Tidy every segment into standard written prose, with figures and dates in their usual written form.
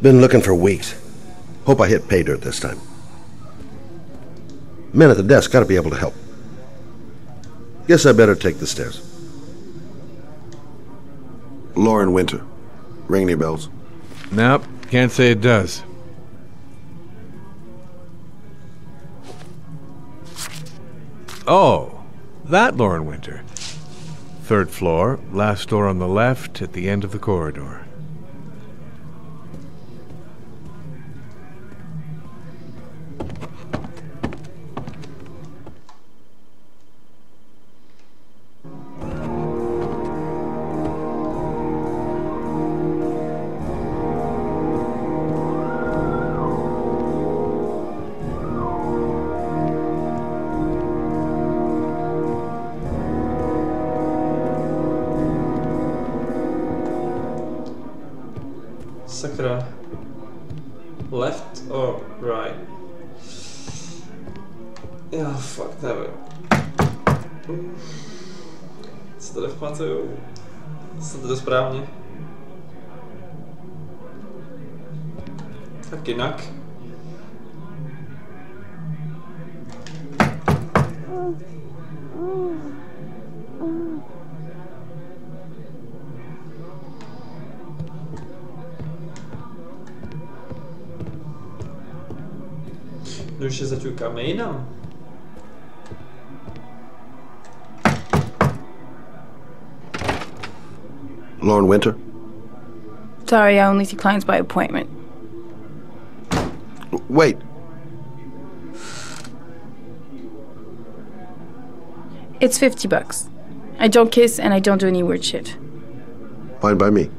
Been looking for weeks. Hope I hit pay dirt this time. Men at the desk gotta be able to help. Guess I better take the stairs. Lauren Winter. Ring any bells? Nope, can't say it does. Oh, that Lauren Winter. 3rd floor, last door on the left at the end of the corridor. Sakra. Left or right? Já fakt nevím. Co to nepamatuju? Co to správně? Tak jinak. No už se zaťukáme jinam. Lauren Winter? Sorry, I only see clients by appointment. Wait. It's $50. I don't kiss and I don't do any weird shit. Fine by me.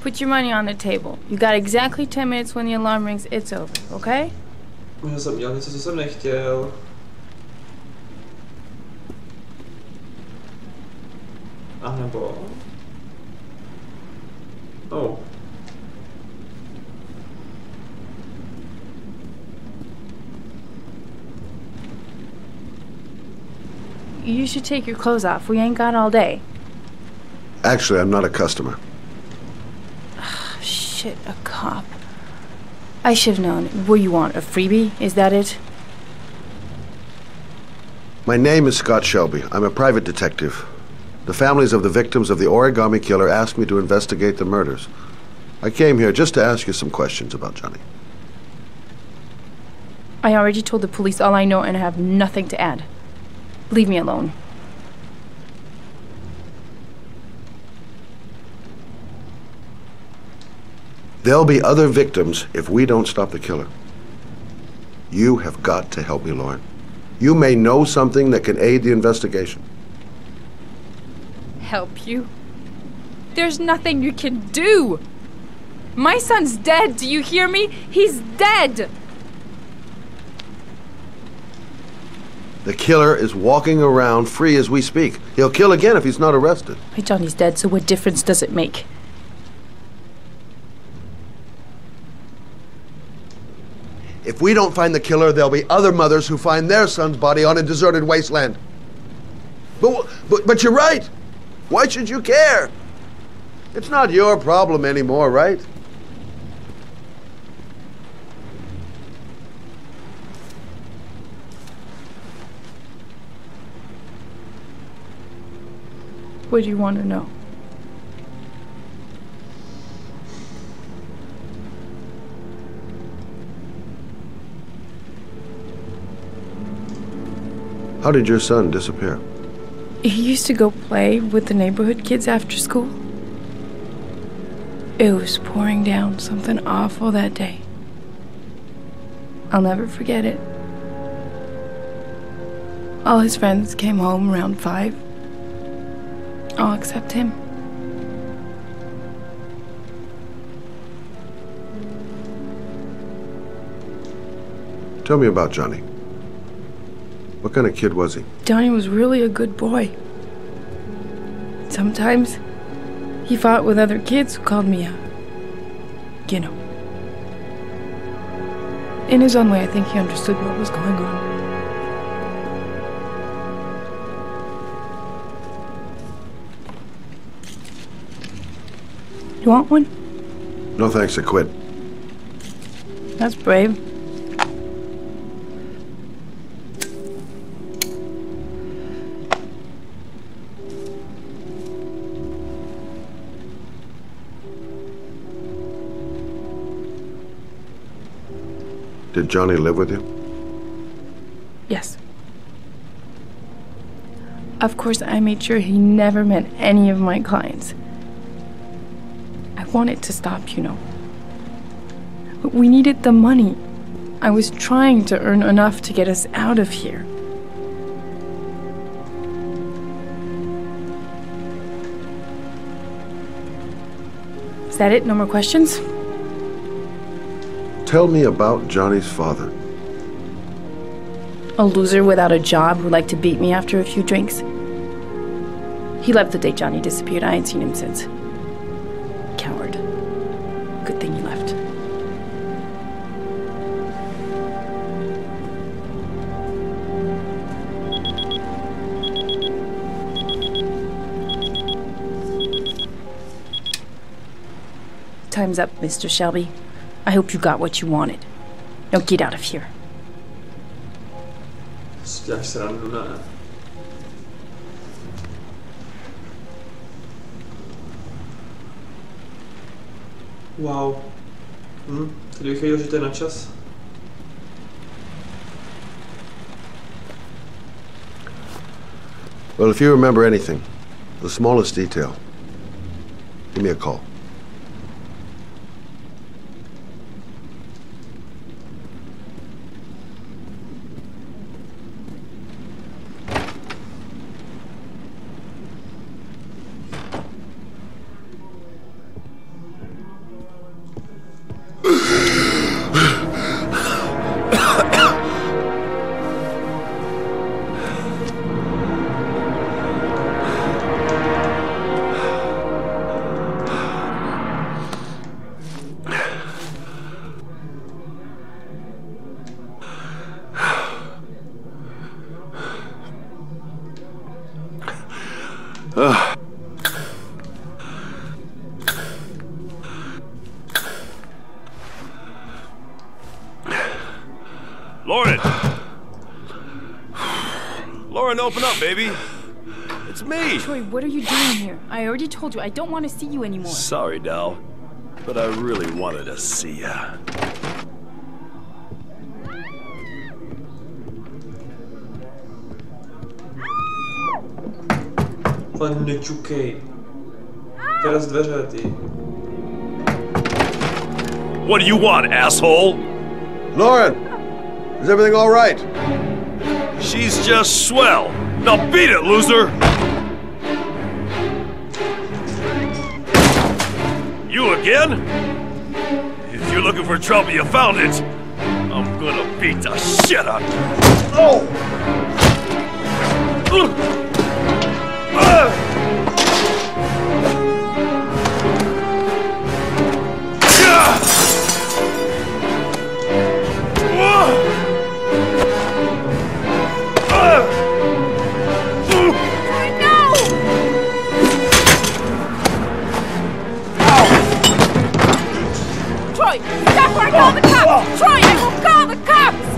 Put your money on the table. You got exactly 10 minutes. When the alarm rings, it's over, okay? Já jsem dělal něco, co jsem nechtěl. A nebo... Oh. You should take your clothes off. We ain't got all day. Actually, I'm not a customer. Shit, a cop. I should have known. What do you want, a freebie? Is that it? My name is Scott Shelby. I'm a private detective. The families of the victims of the origami killer asked me to investigate the murders. I came here just to ask you some questions about Johnny. I already told the police all I know and I have nothing to add. Leave me alone. There'll be other victims if we don't stop the killer. You have got to help me, Lauren. You may know something that can aid the investigation. Help you? There's nothing you can do. My son's dead, do you hear me? He's dead! The killer is walking around free as we speak. He'll kill again if he's not arrested. My Johnny's dead, so what difference does it make? If we don't find the killer, there'll be other mothers who find their son's body on a deserted wasteland. But you're right. Why should you care? It's not your problem anymore, right? What do you want to know? How did your son disappear? He used to go play with the neighborhood kids after school. It was pouring down something awful that day. I'll never forget it. All his friends came home around 5. All except him. Tell me about Johnny. What kind of kid was he? Johnny was really a good boy. Sometimes he fought with other kids who called me you know. In his own way, I think he understood what was going on. You want one? No thanks, I quit. That's brave. Did Johnny live with you? Yes. Of course, I made sure he never met any of my clients. I wanted to stop, you know. But we needed the money. I was trying to earn enough to get us out of here. Is that it? No more questions? Tell me about Johnny's father. A loser without a job who liked to beat me after a few drinks. He left the day Johnny disappeared. I ain't seen him since. Coward. Good thing he left. Time's up, Mr. Shelby. I hope you got what you wanted. Now get out of here. Děláš srandu, ne? Wow. Teď bych věděl, že to je na čas. Well, if you remember anything, the smallest detail, give me a call. Lauren, open up, baby. It's me. Troy, what are you doing here? I already told you I don't want to see you anymore. Sorry, Dal, but I really wanted to see ya. Ale nečukej. Teraz dveře, ty. What do you want, asshole? Lauren, is everything all right? She's just swell. Now beat it, loser! You again? If you're looking for trouble, you found it. I'm gonna beat the shit out of you. Oh! Call the cops! Troy, I will call the cops!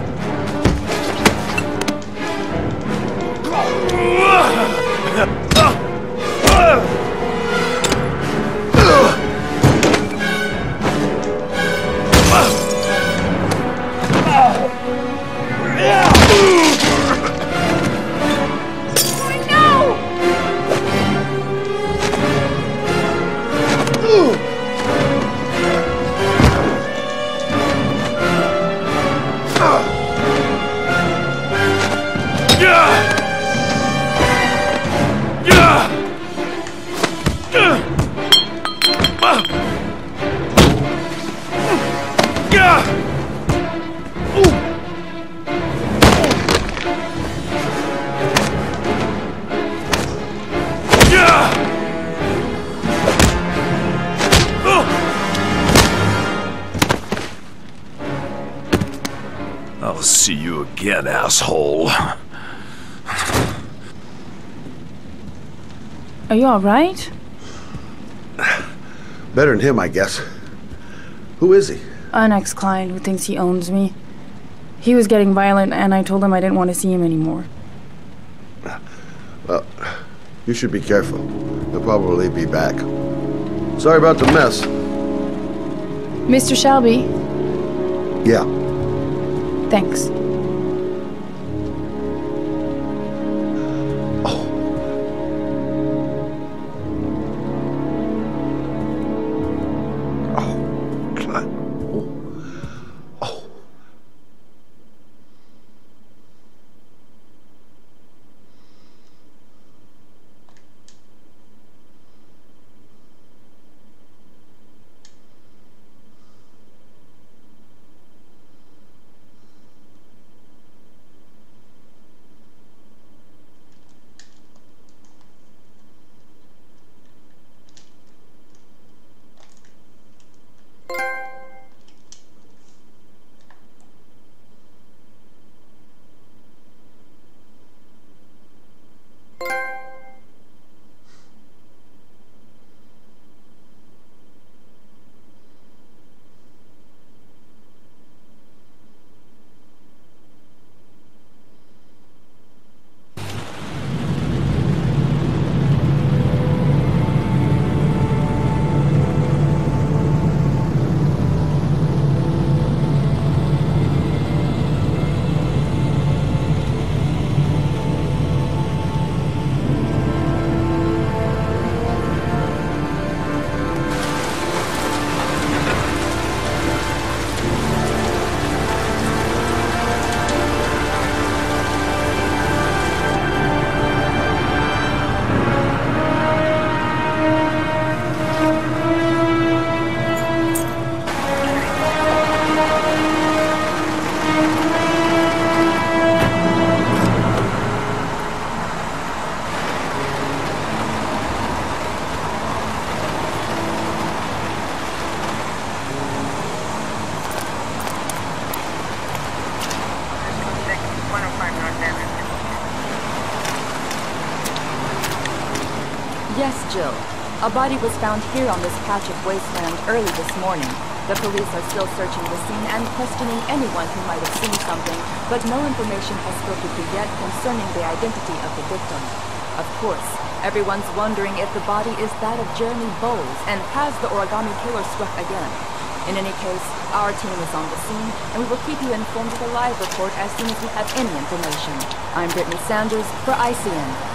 I'll see you again, asshole. Are you alright? Better than him, I guess. Who is he? An ex-client who thinks he owns me. He was getting violent, and I told him I didn't want to see him anymore. Well, you should be careful. He'll probably be back. Sorry about the mess. Mr. Shelby? Yeah. Thanks. Yes, Jill. A body was found here on this patch of wasteland early this morning. The police are still searching the scene and questioning anyone who might have seen something, but no information has filtered through yet concerning the identity of the victim. Of course, everyone's wondering if the body is that of Jeremy Bowles, and has the origami killer struck again. In any case, our team is on the scene, and we will keep you informed with a live report as soon as we have any information. I'm Brittany Sanders for ICN.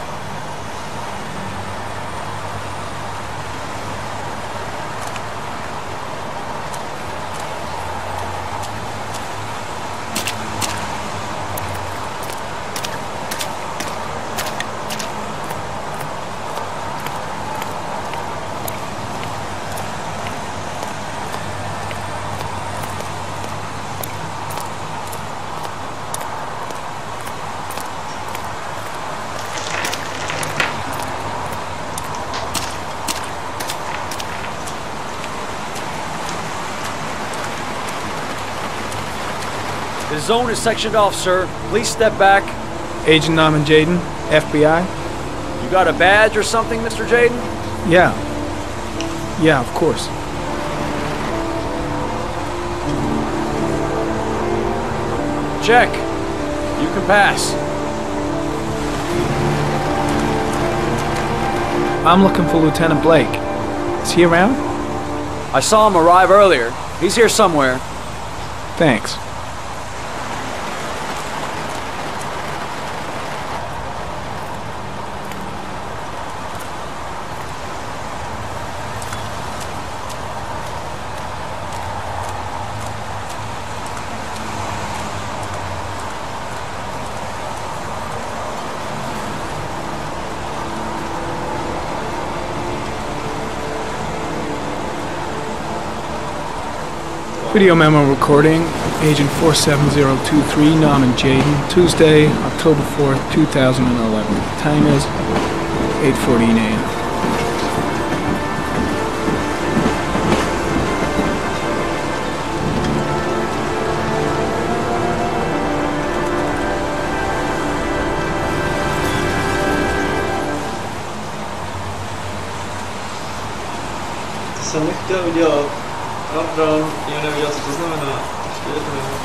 The zone is sectioned off, sir. Please step back. Agent Norman Jaden, FBI. You got a badge or something, Mr. Jaden? Yeah. Yeah, of course. Check. You can pass. I'm looking for Lieutenant Blake. Is he around? I saw him arrive earlier. He's here somewhere. Thanks. Video memo recording, Agent 47023, Norman Jaden, Tuesday, October 4th, 2011. Time is 8:14 a.m. chtěl udělat. A Brown jen nevěděl, co to znamená. Ještě je to nevím.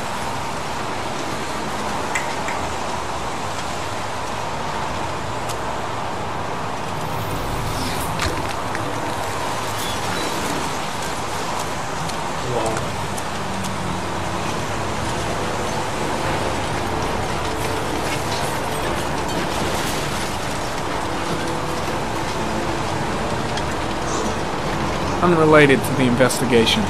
Unrelated to the investigation.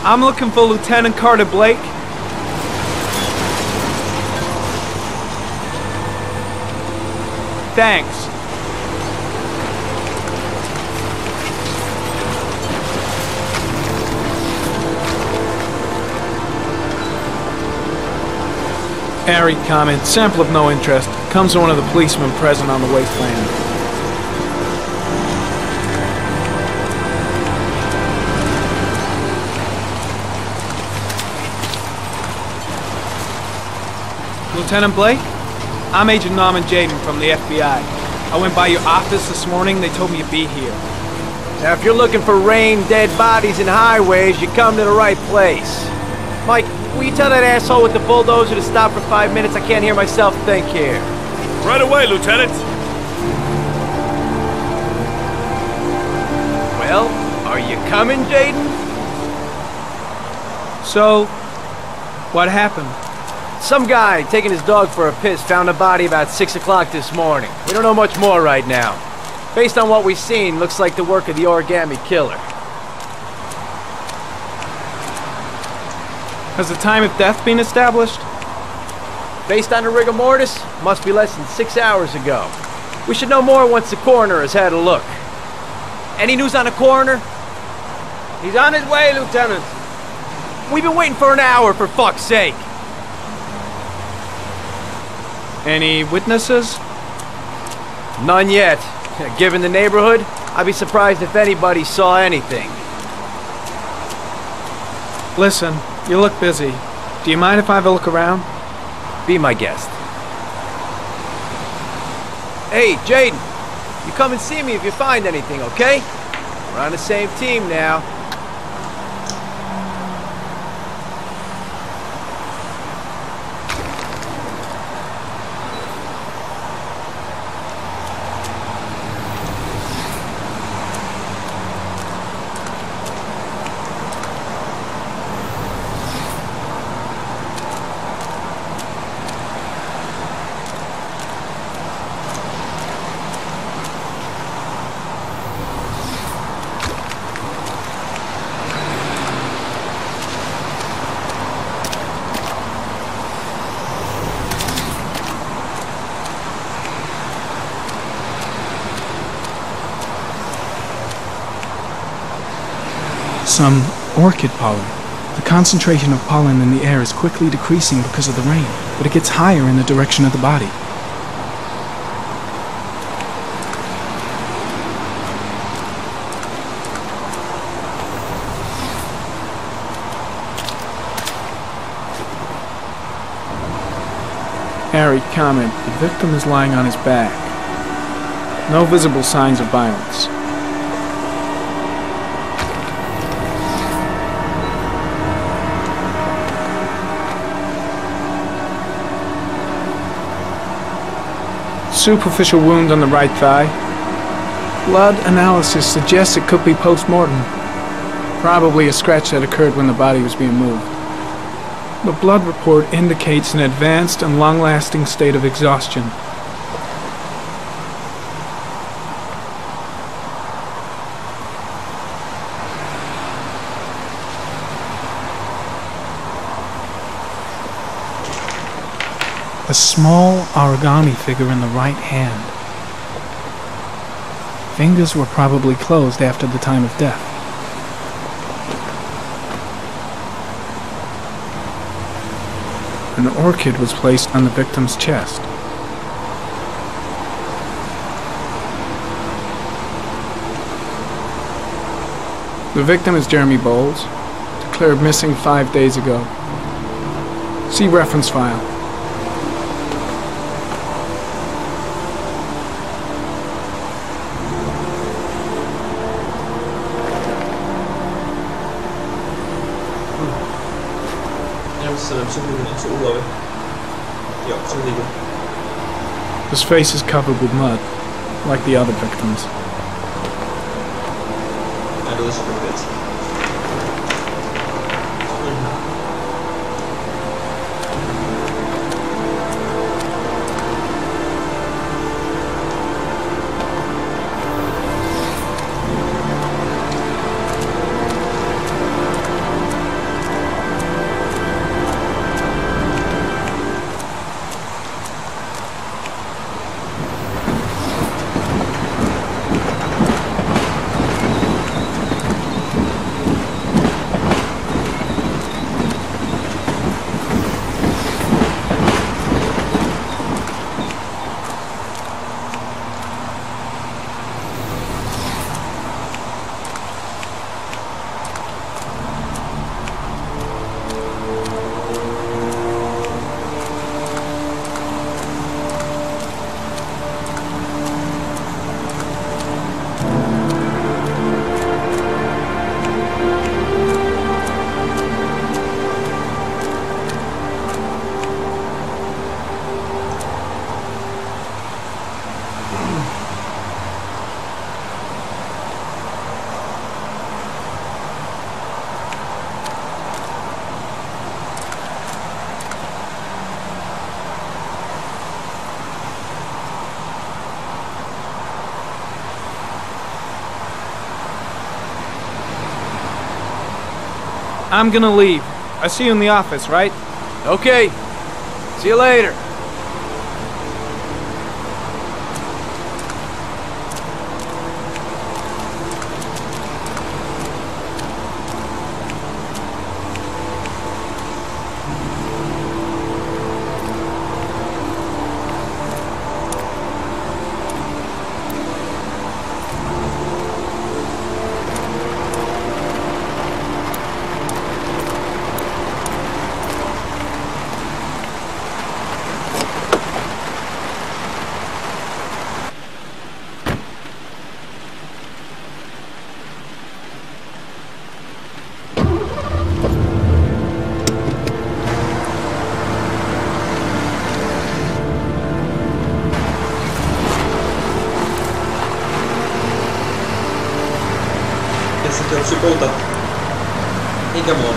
I'm looking for Lieutenant Carter Blake. Thanks. Harry comment, sample of no interest. Comes from one of the policemen present on the wasteland. Lieutenant Blake? I'm Agent Norman Jaden from the FBI. I went by your office this morning. They told me you'd be here. Now, if you're looking for rain, dead bodies, and highways, you come to the right place. Mike, will you tell that asshole with the bulldozer to stop for 5 minutes? I can't hear myself think here. Right away, Lieutenant. Well, are you coming, Jaden? So, what happened? Some guy taking his dog for a piss found a body about 6 o'clock this morning. We don't know much more right now. Based on what we've seen, looks like the work of the origami killer. Has the time of death been established? Based on the rigor mortis, must be less than 6 hours ago. We should know more once the coroner has had a look. Any news on the coroner? He's on his way, Lieutenant. We've been waiting for an hour, for fuck's sake. Any witnesses? None yet. Given the neighborhood, I'd be surprised if anybody saw anything. Listen, you look busy. Do you mind if I have a look around? Be my guest. Hey, Jaden, you come and see me if you find anything, okay? We're on the same team now. Some orchid pollen. The concentration of pollen in the air is quickly decreasing because of the rain, but it gets higher in the direction of the body. Harry comment, the victim is lying on his back. No visible signs of violence. Superficial wound on the right thigh. Blood analysis suggests it could be post-mortem. Probably a scratch that occurred when the body was being moved. The blood report indicates an advanced and long-lasting state of exhaustion. A small origami figure in the right hand. Fingers were probably closed after the time of death. An orchid was placed on the victim's chest. The victim is Jeremy Bowles, declared missing 5 days ago. See reference file. His face is covered with mud, like the other victims. I'm gonna leave. I see you in the office, right? Okay. See you later. Připoutat. Nikam on.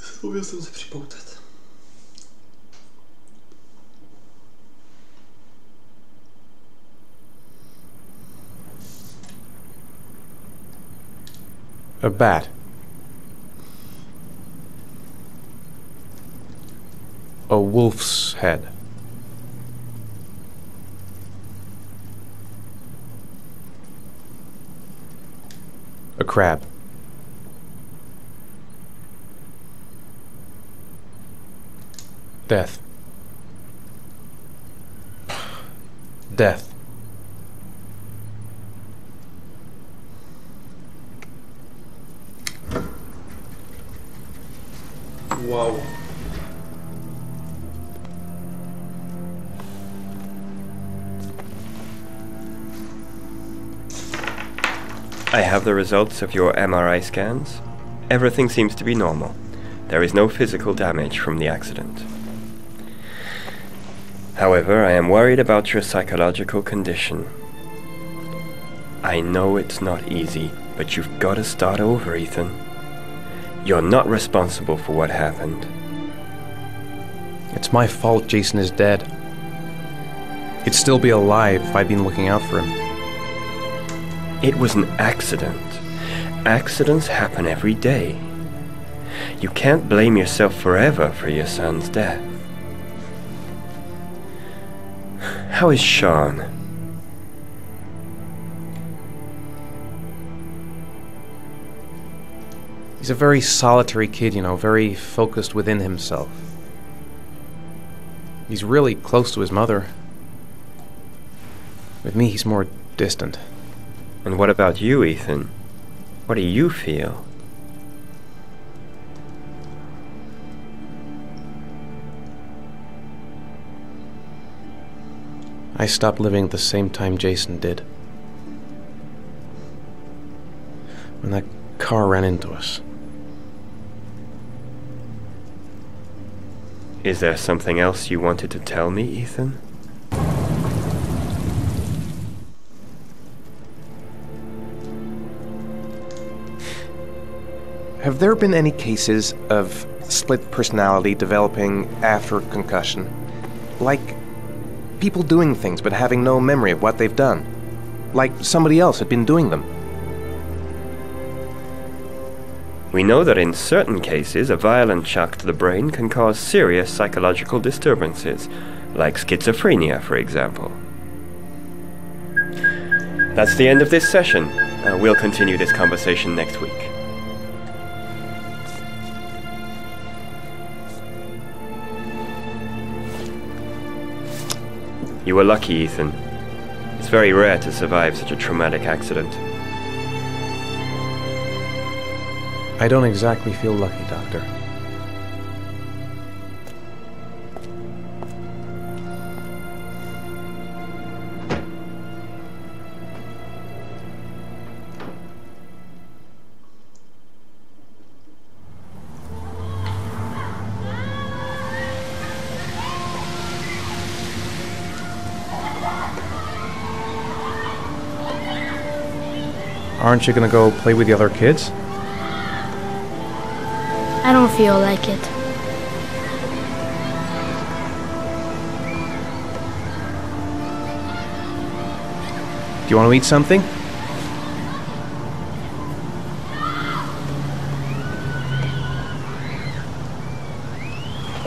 Zapomněl jsem se připoutat. A bat. A wolf's head. A crab. Death. Death. Wow. I have the results of your MRI scans. Everything seems to be normal. There is no physical damage from the accident. However, I am worried about your psychological condition. I know it's not easy, but you've got to start over, Ethan. You're not responsible for what happened. It's my fault Jason is dead. He'd still be alive if I'd been looking out for him. It was an accident. Accidents happen every day. You can't blame yourself forever for your son's death. How is Sean? He's a very solitary kid, you know, very focused within himself. He's really close to his mother. With me, he's more distant. And what about you, Ethan? What do you feel? I stopped living at the same time Jason did. When that car ran into us. Is there something else you wanted to tell me, Ethan? Have there been any cases of split personality developing after concussion? Like people doing things but having no memory of what they've done? Like somebody else had been doing them? We know that in certain cases, a violent shock to the brain can cause serious psychological disturbances, like schizophrenia, for example. That's the end of this session. We'll continue this conversation next week. You were lucky, Ethan. It's very rare to survive such a traumatic accident. I don't exactly feel lucky, Doctor. Aren't you gonna go play with the other kids? I don't feel like it. Do you want to eat something?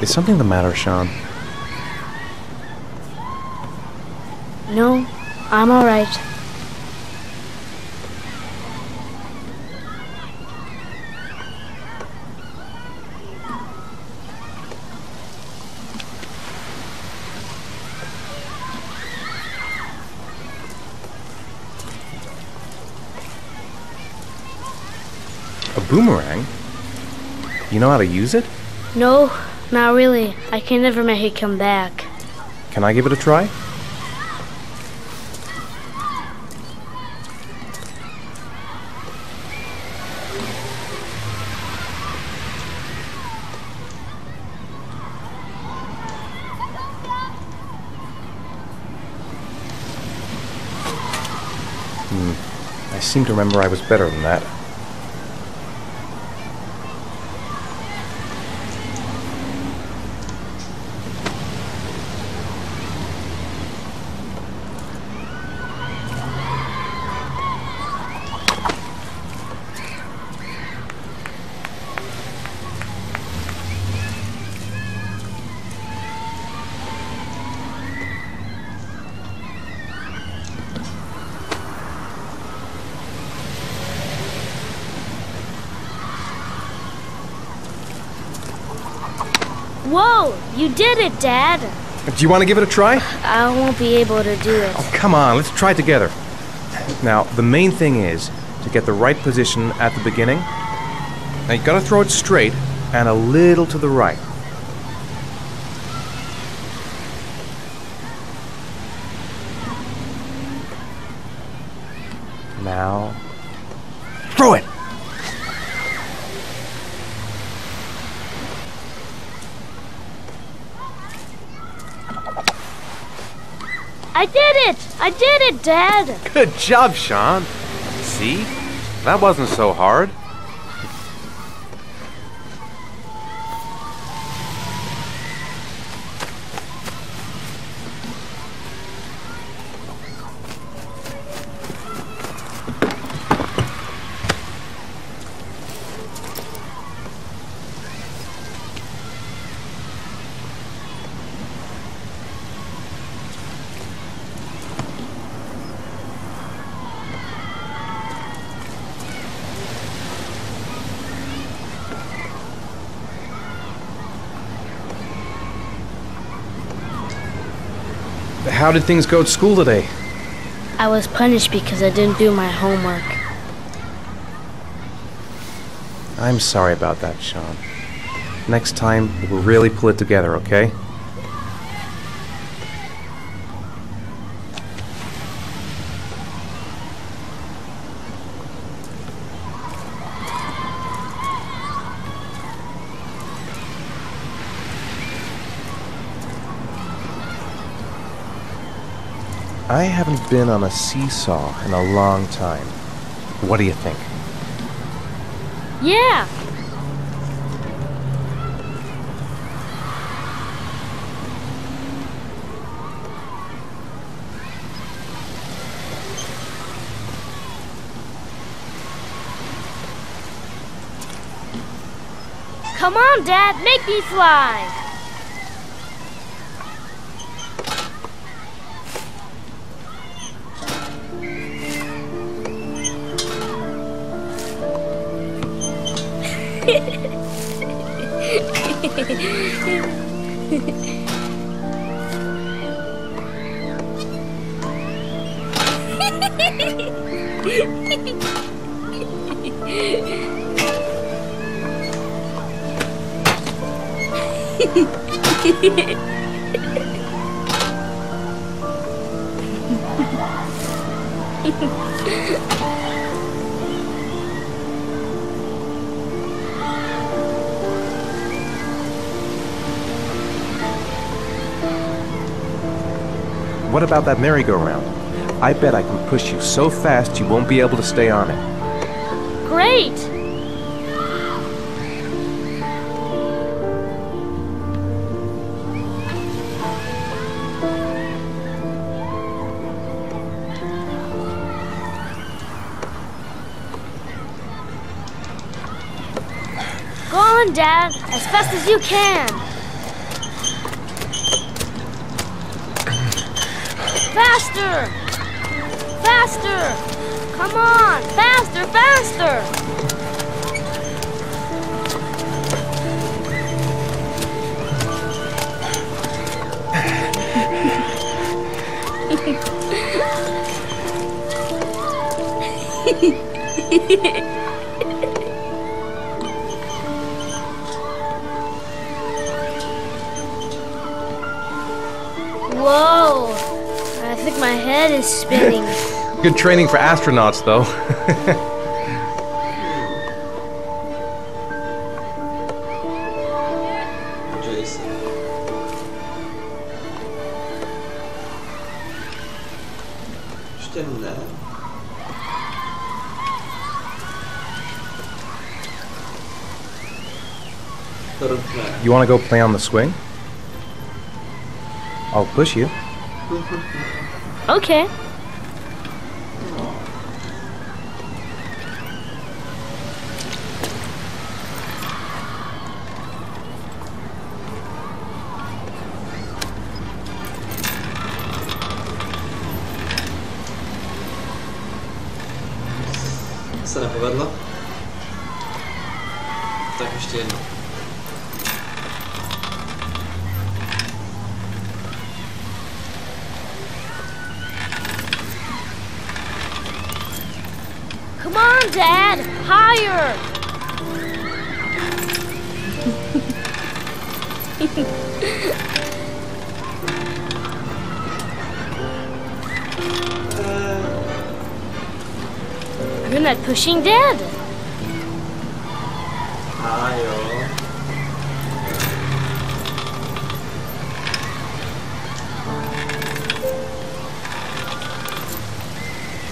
Is something the matter, Sean? No, I'm all right. A boomerang? You know how to use it? No, not really. I can never make it come back. Can I give it a try? I seem to remember I was better than that. Whoa! You did it, Dad! Do you want to give it a try? I won't be able to do it. Oh, come on, let's try it together. Now, the main thing is to get the right position at the beginning. Now, you gotta throw it straight and a little to the right. Now, throw it! I did it! I did it, Dad! Good job, Sean. See? That wasn't so hard. how did things go at school today? I was punished because I didn't do my homework. I'm sorry about that, Sean. Next time, we'll really pull it together, okay? I haven't been on a seesaw in a long time. What do you think? Yeah! Come on, Dad, make me fly! What about that merry-go-round? I bet I can push you so fast you won't be able to stay on it. Great! Go on, Dad, as fast as you can. Faster! Faster! Come on! Faster! Faster! Whoa! I think my head is spinning. Good training for astronauts, though. You want to go play on the swing? I'll push you. Okay. Se nepovedlo. Tak ještě jednou. Come on, Dad! Higher! You're not pushing Dad. Jo.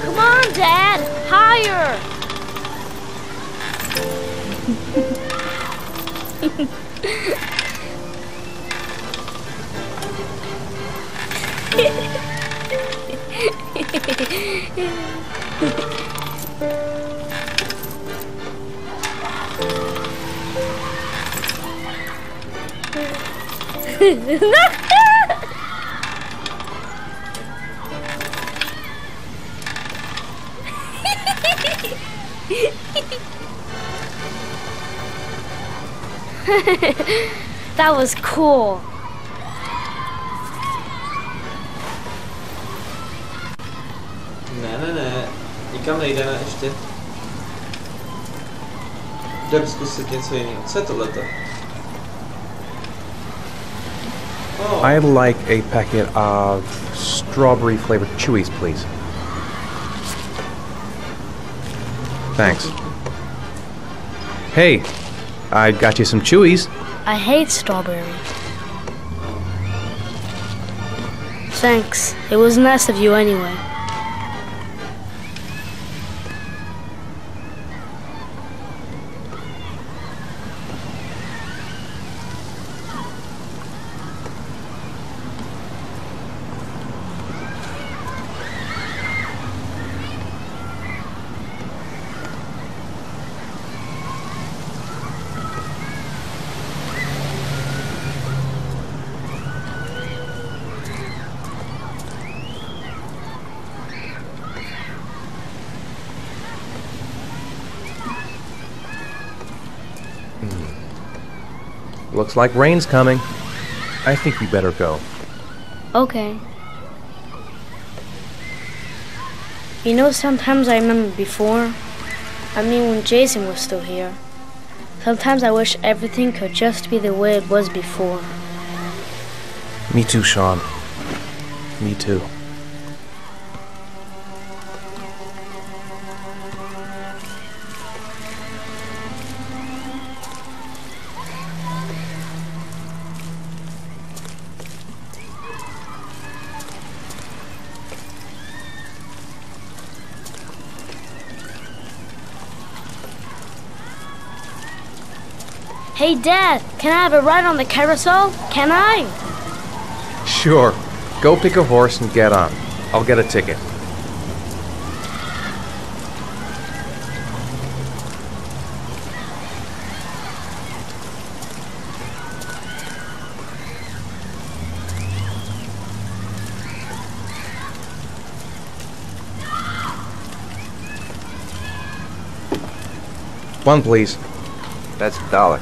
Come on, Dad! Higher! That was cool. Nikam nejde, ne, ještě. Jdem zkusit něco jiného. Co je tohleto? Oh. I'd like a packet of strawberry flavored chewies, please. Thanks. Hey, I got you some chewies. I hate strawberry. Thanks. It was nice of you anyway. Looks like rain's coming. I think we better go. Okay. You know, sometimes I remember before. I mean, when Jason was still here. Sometimes I wish everything could just be the way it was before. Me too, Sean. Me too. Hey, Dad, can I have a ride on the carousel? Can I? Sure. Go pick a horse and get on. I'll get a ticket. One, please. That's $1.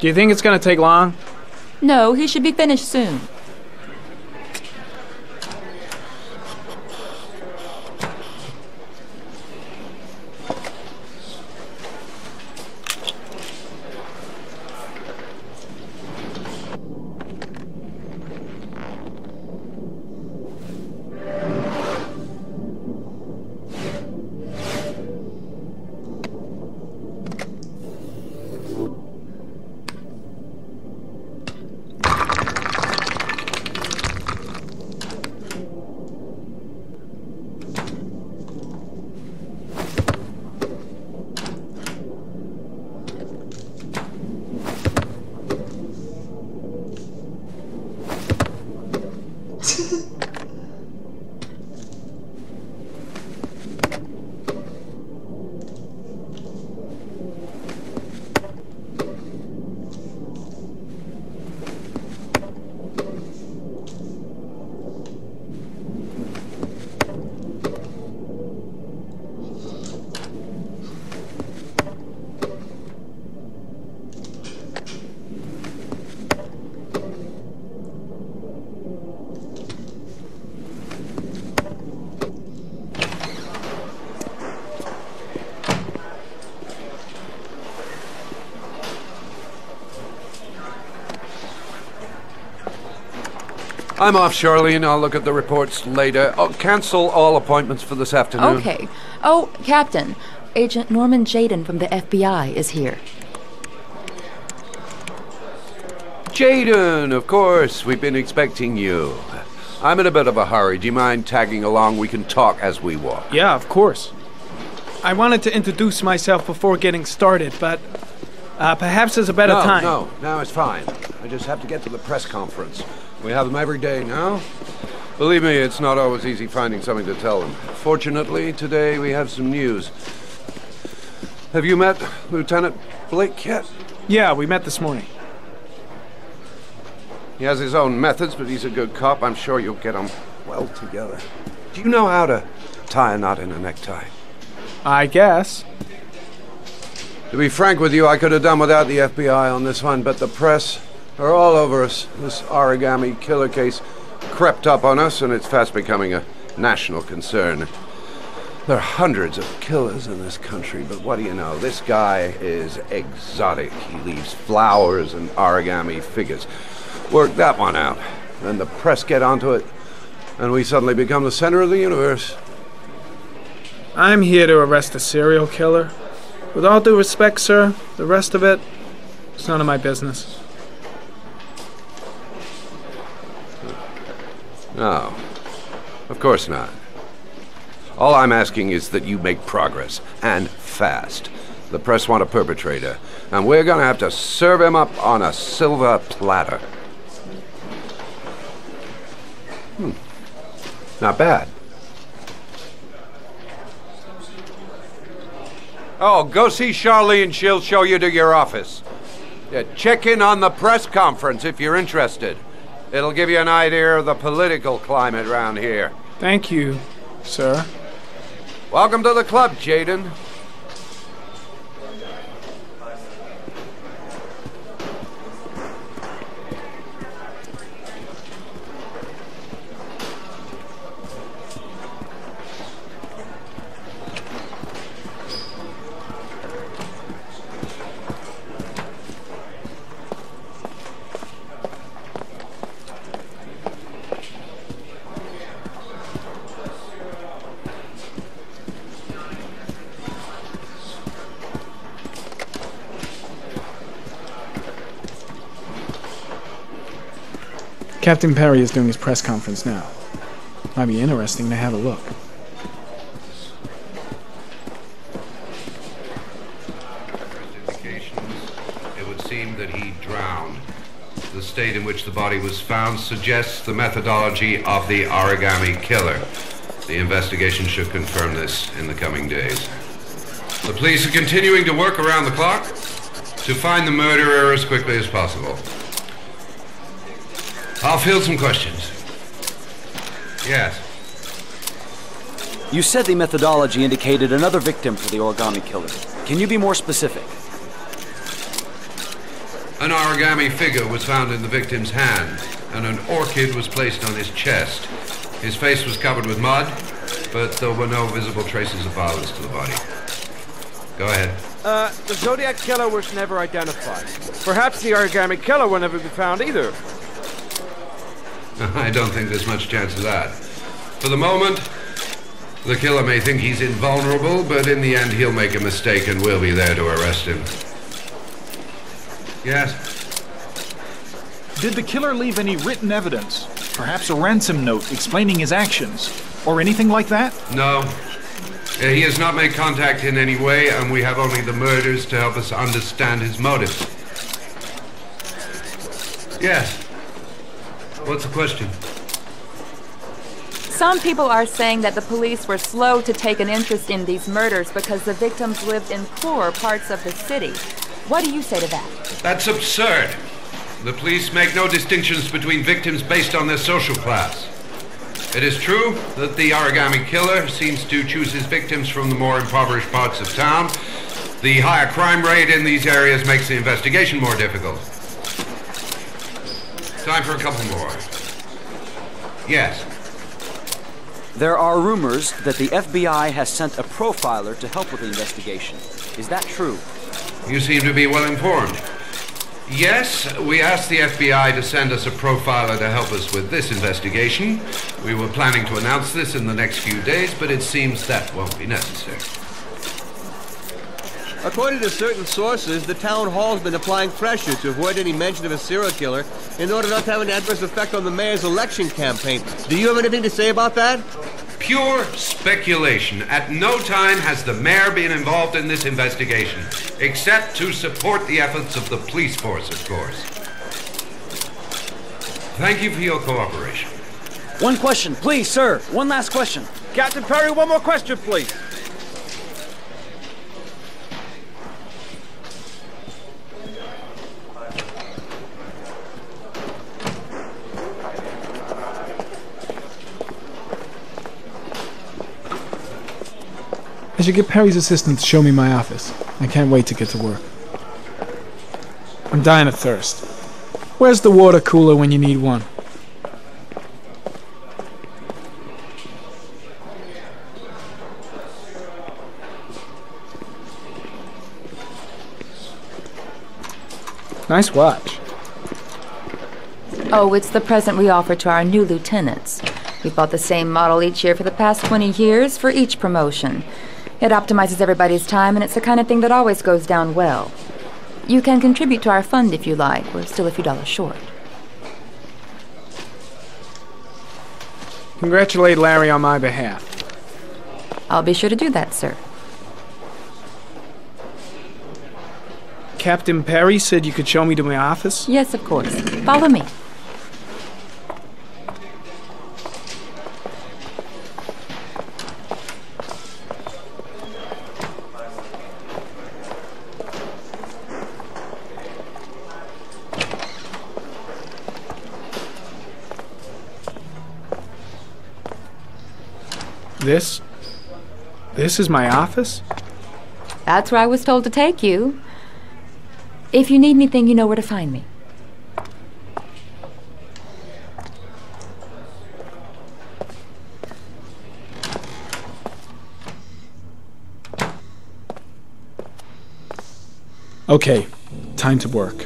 Do you think it's gonna take long? No, he should be finished soon. I'm off, Charlene. I'll look at the reports later. Oh, cancel all appointments for this afternoon. Okay. Oh, Captain, Agent Norman Jayden from the FBI is here. Jayden, of course. We've been expecting you. I'm in a bit of a hurry. Do you mind tagging along? We can talk as we walk. Yeah, of course. I wanted to introduce myself before getting started, but perhaps there's a better time. No, it's fine. I just have to get to the press conference. We have them every day now. Believe me, it's not always easy finding something to tell them. Fortunately, today we have some news. Have you met Lieutenant Blake yet? Yeah, we met this morning. He has his own methods, but he's a good cop. I'm sure you'll get on well together. Do you know how to tie a knot in a necktie? I guess. To be frank with you, I could have done without the FBI on this one, but the press are all over us. This origami killer case crept up on us, and it's fast becoming a national concern. There are hundreds of killers in this country, but what do you know? This guy is exotic. He leaves flowers and origami figures. Work that one out. Then the press get onto it, and we suddenly become the center of the universe. I'm here to arrest a serial killer. With all due respect, sir, the rest of it, it's none of my business. No, of course not. All I'm asking is that you make progress, and fast. The press want a perpetrator, and we're gonna have to serve him up on a silver platter. Not bad. Oh, go see Charlene. She'll show you to your office. Yeah, check in on the press conference if you're interested. It'll give you an idea of the political climate around here. Thank you, sir. Welcome to the club, Jayden. Captain Perry is doing his press conference now. Might be interesting to have a look. Indications, it would seem that he drowned. The state in which the body was found suggests the methodology of the origami killer. The investigation should confirm this in the coming days. The police are continuing to work around the clock to find the murderer as quickly as possible. I'll field some questions. Yes. You said the methodology indicated another victim for the origami killer. Can you be more specific? An origami figure was found in the victim's hand, and an orchid was placed on his chest. His face was covered with mud, but there were no visible traces of violence to the body. Go ahead. The Zodiac killer was never identified. Perhaps the origami killer will never be found either. I don't think there's much chance of that. For the moment, the killer may think he's invulnerable, but in the end he'll make a mistake and we'll be there to arrest him. Yes? Did the killer leave any written evidence? Perhaps a ransom note explaining his actions? Or anything like that? No. He has not made contact in any way, and we have only the murders to help us understand his motives. Yes. What's the question? Some people are saying that the police were slow to take an interest in these murders because the victims lived in poorer parts of the city. What do you say to that? That's absurd. The police make no distinctions between victims based on their social class. It is true that the origami killer seems to choose his victims from the more impoverished parts of town. The higher crime rate in these areas makes the investigation more difficult. Time for a couple more. Yes. There are rumors that the FBI has sent a profiler to help with the investigation. Is that true? You seem to be well informed. Yes, we asked the FBI to send us a profiler to help us with this investigation. We were planning to announce this in the next few days, but it seems that won't be necessary. According to certain sources, the town hall's been applying pressure to avoid any mention of a serial killer in order not to have an adverse effect on the mayor's election campaign. Do you have anything to say about that? Pure speculation. At no time has the mayor been involved in this investigation, except to support the efforts of the police force, of course. Thank you for your cooperation. One question, please, sir. One last question. Captain Perry, one more question, please. I should get Perry's assistant to show me my office. I can't wait to get to work. I'm dying of thirst. Where's the water cooler when you need one? Nice watch. Oh, it's the present we offer to our new lieutenants. We've bought the same model each year for the past 20 years for each promotion. It optimizes everybody's time, and it's the kind of thing that always goes down well. You can contribute to our fund if you like. We're still a few dollars short. Congratulate Larry on my behalf. I'll be sure to do that, sir. Captain Perry said you could show me to my office? Yes, of course. Follow me. This is my office? That's where I was told to take you. If you need anything, you know where to find me. Okay, time to work.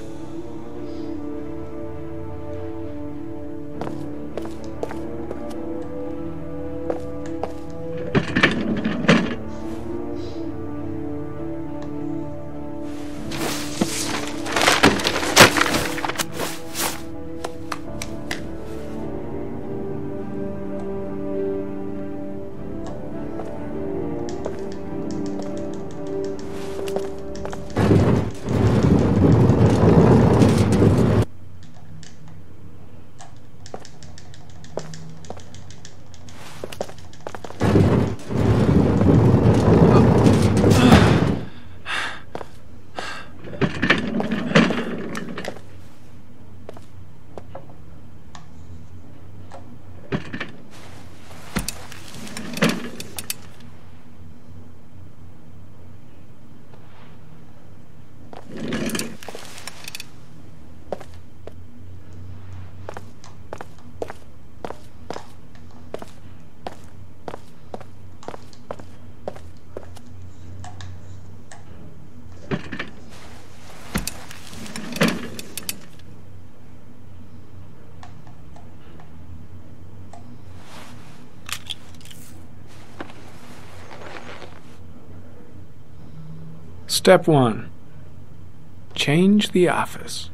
Step 1. Change the office.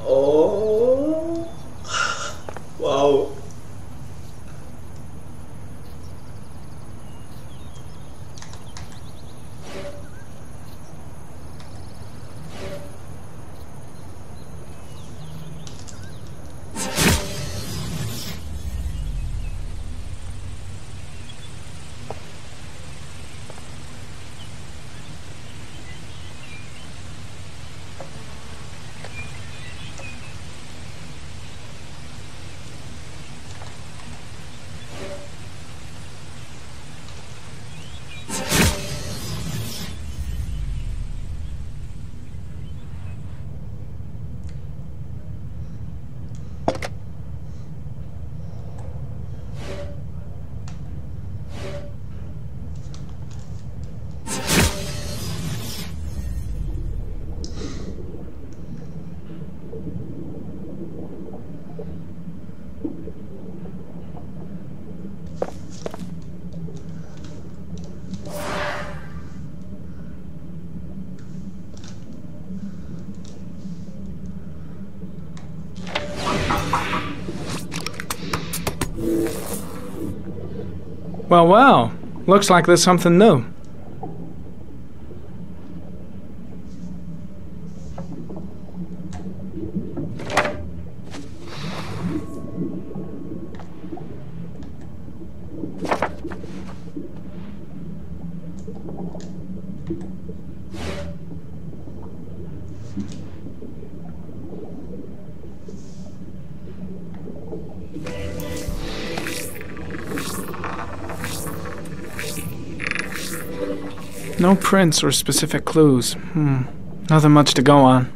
Oh, wow. Well, well. Looks like there's something new. No prints or specific clues. Nothing much to go on.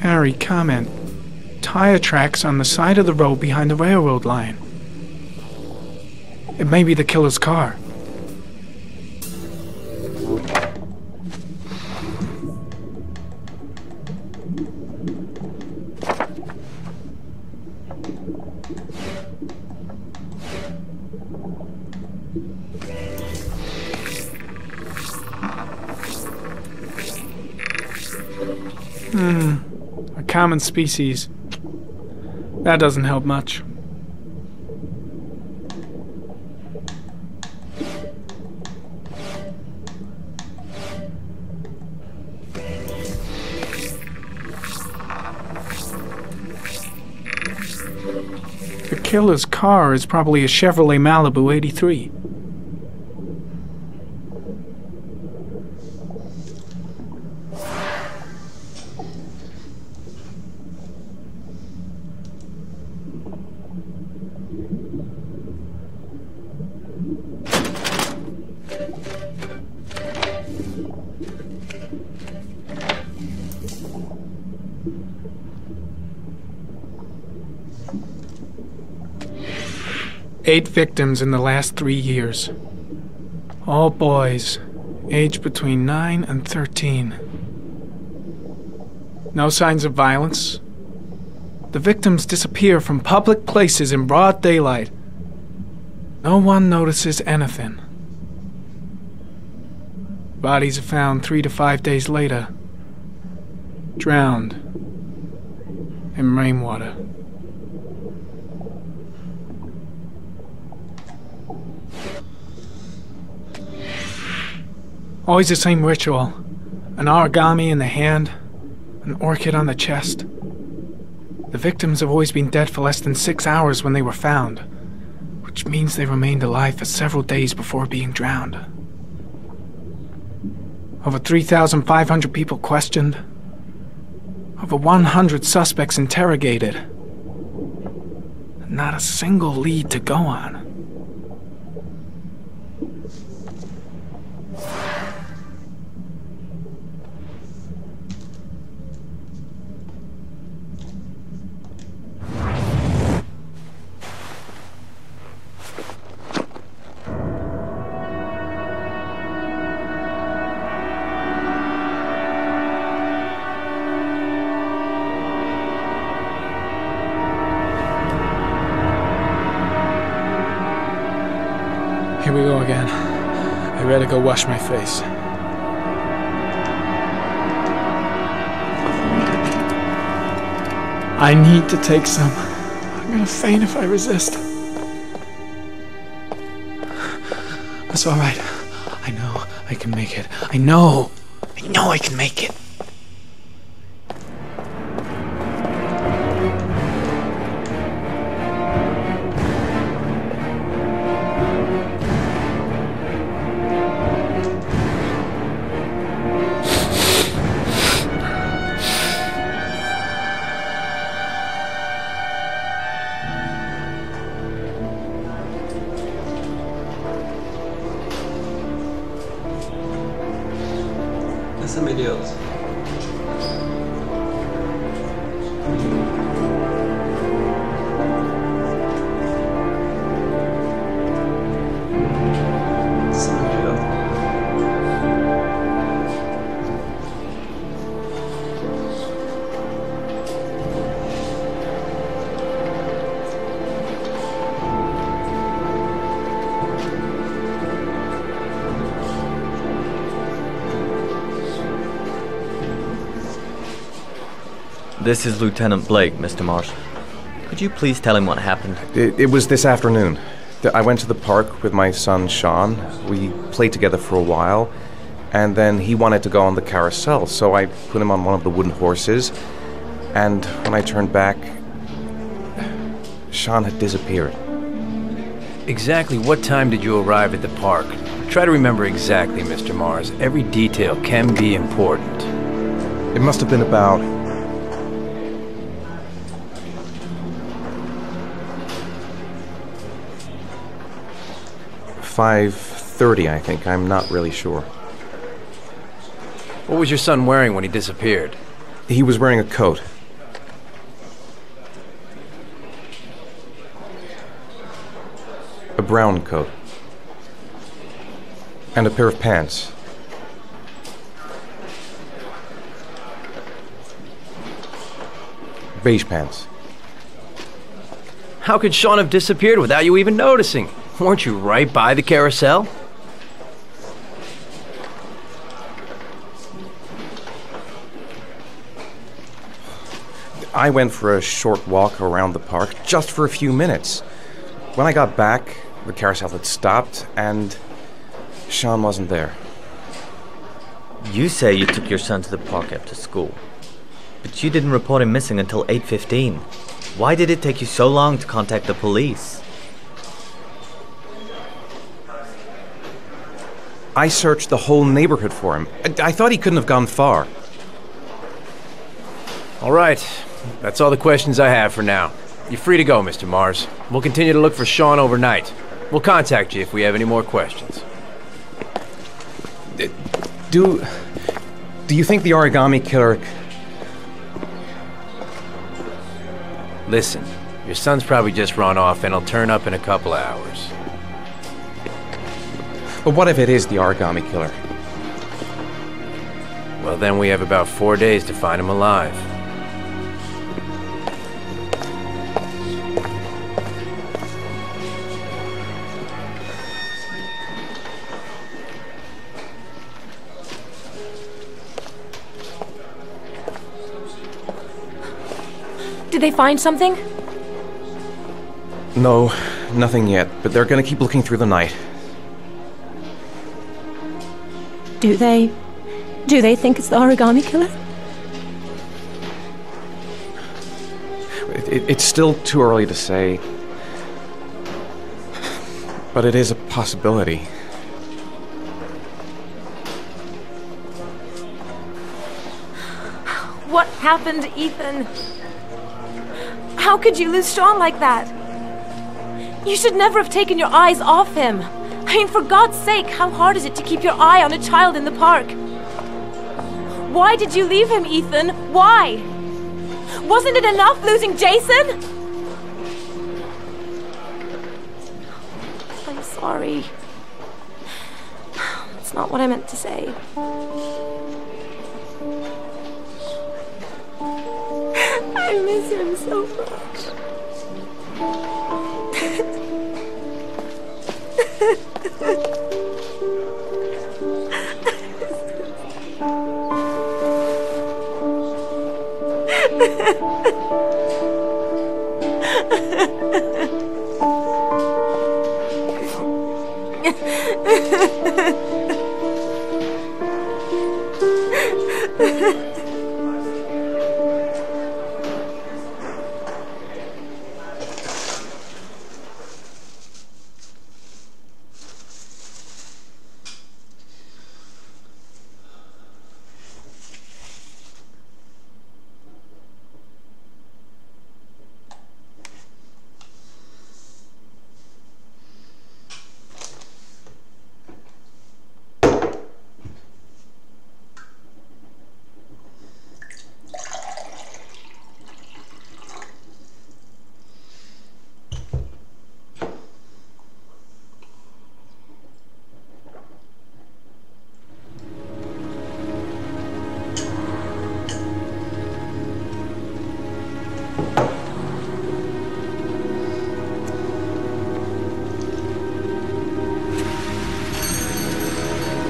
Harry, comment. Tire tracks on the side of the road behind the railroad line. It may be the killer's car. A common species. That doesn't help much. The killer's car is probably a Chevrolet Malibu 83. Eight victims in the last 3 years. All boys, aged between 9 and 13. No signs of violence. The victims disappear from public places in broad daylight. No one notices anything. Bodies are found 3 to 5 days later, drowned in rainwater. Always the same ritual. An origami in the hand, an orchid on the chest. The victims have always been dead for less than 6 hours when they were found, with which means they remained alive for several days before being drowned. Over 3,500 people questioned. Over 100 suspects interrogated. Not a single lead to go on. Here we go again. I better go wash my face. I need to take some. I'm gonna faint if I resist. That's all right. I know I can make it. I know I can make it. Jsem idiot. This is Lieutenant Blake, Mr. Mars. Could you please tell him what happened? It was this afternoon. I went to the park with my son, Sean. We played together for a while, and then he wanted to go on the carousel, so I put him on one of the wooden horses, and when I turned back, Sean had disappeared. Exactly what time did you arrive at the park? Try to remember exactly, Mr. Mars. Every detail can be important. It must have been about 5:30, I think. I'm not really sure. What was your son wearing when he disappeared? He was wearing a coat. A brown coat. And a pair of pants. Beige pants. How could Sean have disappeared without you even noticing? Weren't you right by the carousel? I went for a short walk around the park, just for a few minutes. When I got back, the carousel had stopped, and Sean wasn't there. You say you took your son to the park after school, but you didn't report him missing until 8:15. Why did it take you so long to contact the police? I searched the whole neighborhood for him. I thought he couldn't have gone far. All right. That's all the questions I have for now. You're free to go, Mr. Mars. We'll continue to look for Sean overnight. We'll contact you if we have any more questions. Do you think the origami killer... Listen, your son's probably just run off and he'll turn up in a couple of hours. But what if it is the origami killer? Well, then we have about 4 days to find him alive. Did they find something? No, nothing yet, but they're gonna keep looking through the night. Do they think it's the origami killer? It's still too early to say. But it is a possibility. What happened, Ethan? How could you lose Sean like that? You should never have taken your eyes off him. I mean, for God's sake, how hard is it to keep your eye on a child in the park? Why did you leave him, Ethan? Why? Wasn't it enough losing Jason? I'm sorry. It's not what I meant to say. I miss him so much.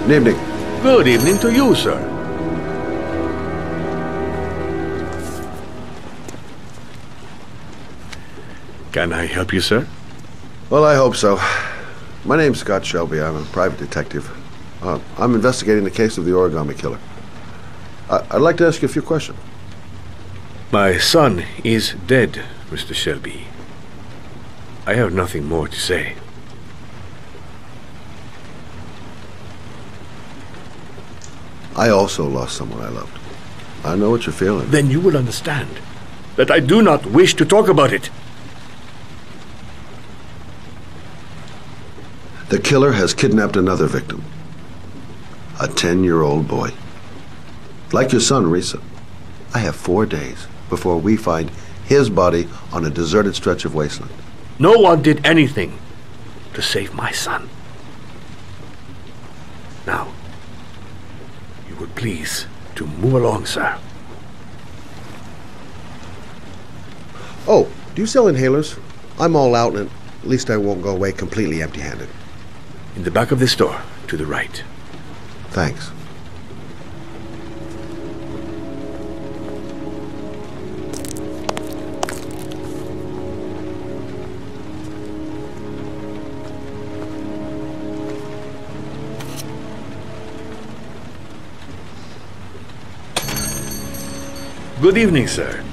Good evening. Good evening to you, sir. Can I help you, sir? Well, I hope so. My name's Scott Shelby. I'm a private detective. I'm investigating the case of the origami killer. I'd like to ask you a few questions. My son is dead, Mr. Shelby. I have nothing more to say. I also lost someone I loved. I know what you're feeling. Then you will understand that I do not wish to talk about it. The killer has kidnapped another victim. A 10-year-old boy. Like your son, Risa. I have 4 days before we find his body on a deserted stretch of wasteland. No one did anything to save my son. Now, you would please to move along, sir. Oh, do you sell inhalers? I'm all out, and at least I won't go away completely empty-handed. In the back of this store, to the right. Thanks. Good evening, sir.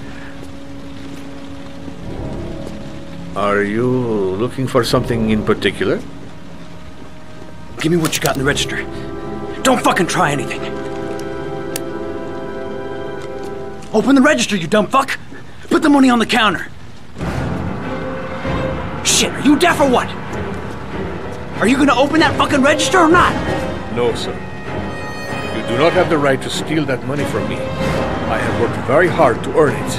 Are you looking for something in particular? Give me what you got in the register. Don't fucking try anything. Open the register, you dumb fuck! Put the money on the counter. Shit, are you deaf or what? Are you gonna open that fucking register or not? No, sir. You do not have the right to steal that money from me. I have worked very hard to earn it.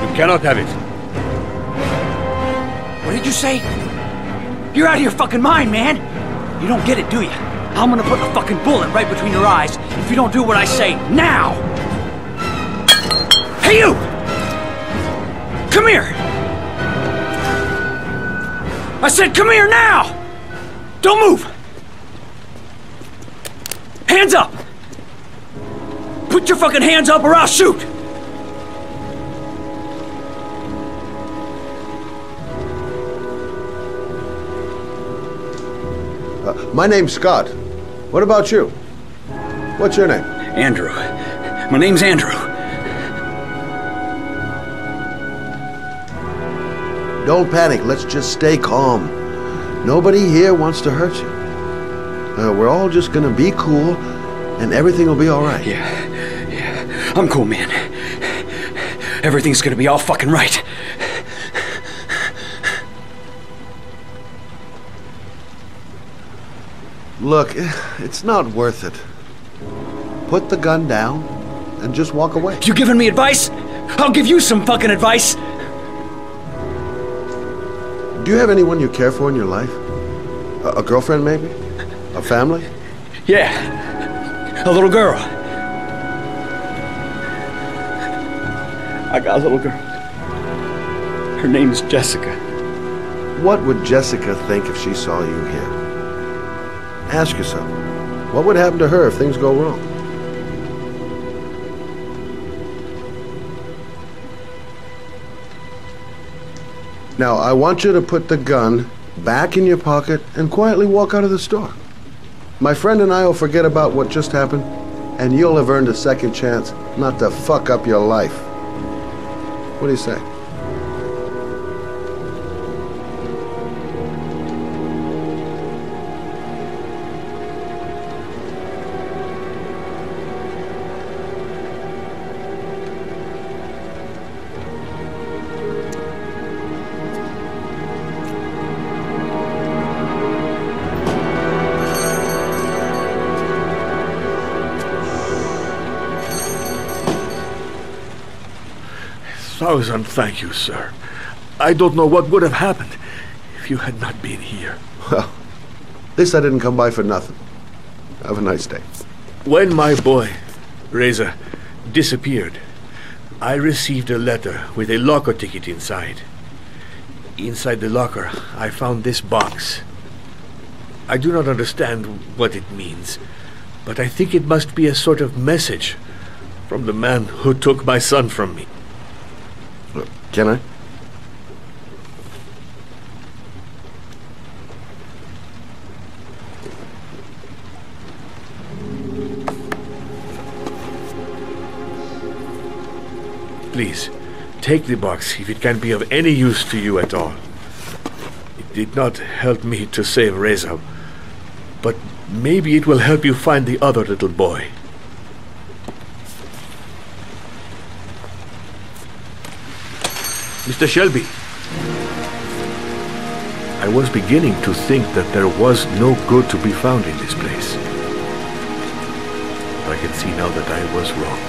You cannot have it. What did you say? You're out of your fucking mind, man! You don't get it, do you? I'm gonna put a fucking bullet right between your eyes if you don't do what I say now! Hey, you! Come here! I said come here now! Don't move! Hands up! Put your fucking hands up or I'll shoot! My name's Scott. What about you? What's your name? Andrew. My name's Andrew. Don't panic. Let's just stay calm. Nobody here wants to hurt you. We're all just gonna be cool, and everything will be all right. Yeah. I'm cool, man. Everything's gonna be all fucking right. Look, it's not worth it. Put the gun down and just walk away. You giving me advice? I'll give you some fucking advice. Do you have anyone you care for in your life? A girlfriend, maybe? A family? Yeah. A little girl. I got a little girl. Her name's Jessica. What would Jessica think if she saw you here? Ask yourself, what would happen to her if things go wrong? Now, I want you to put the gun back in your pocket and quietly walk out of the store. My friend and I will forget about what just happened, and you'll have earned a second chance not to fuck up your life. What do you say? Thousand thank you, sir. I don't know what would have happened if you had not been here. Well, at least I didn't come by for nothing. Have a nice day. When my boy, Reza, disappeared, I received a letter with a locker ticket inside. Inside the locker, I found this box. I do not understand what it means, but I think it must be a sort of message from the man who took my son from me. Can I? Please, take the box if it can be of any use to you at all. It did not help me to save Reza, but maybe it will help you find the other little boy. Mr. Shelby, I was beginning to think that there was no good to be found in this place. But I can see now that I was wrong.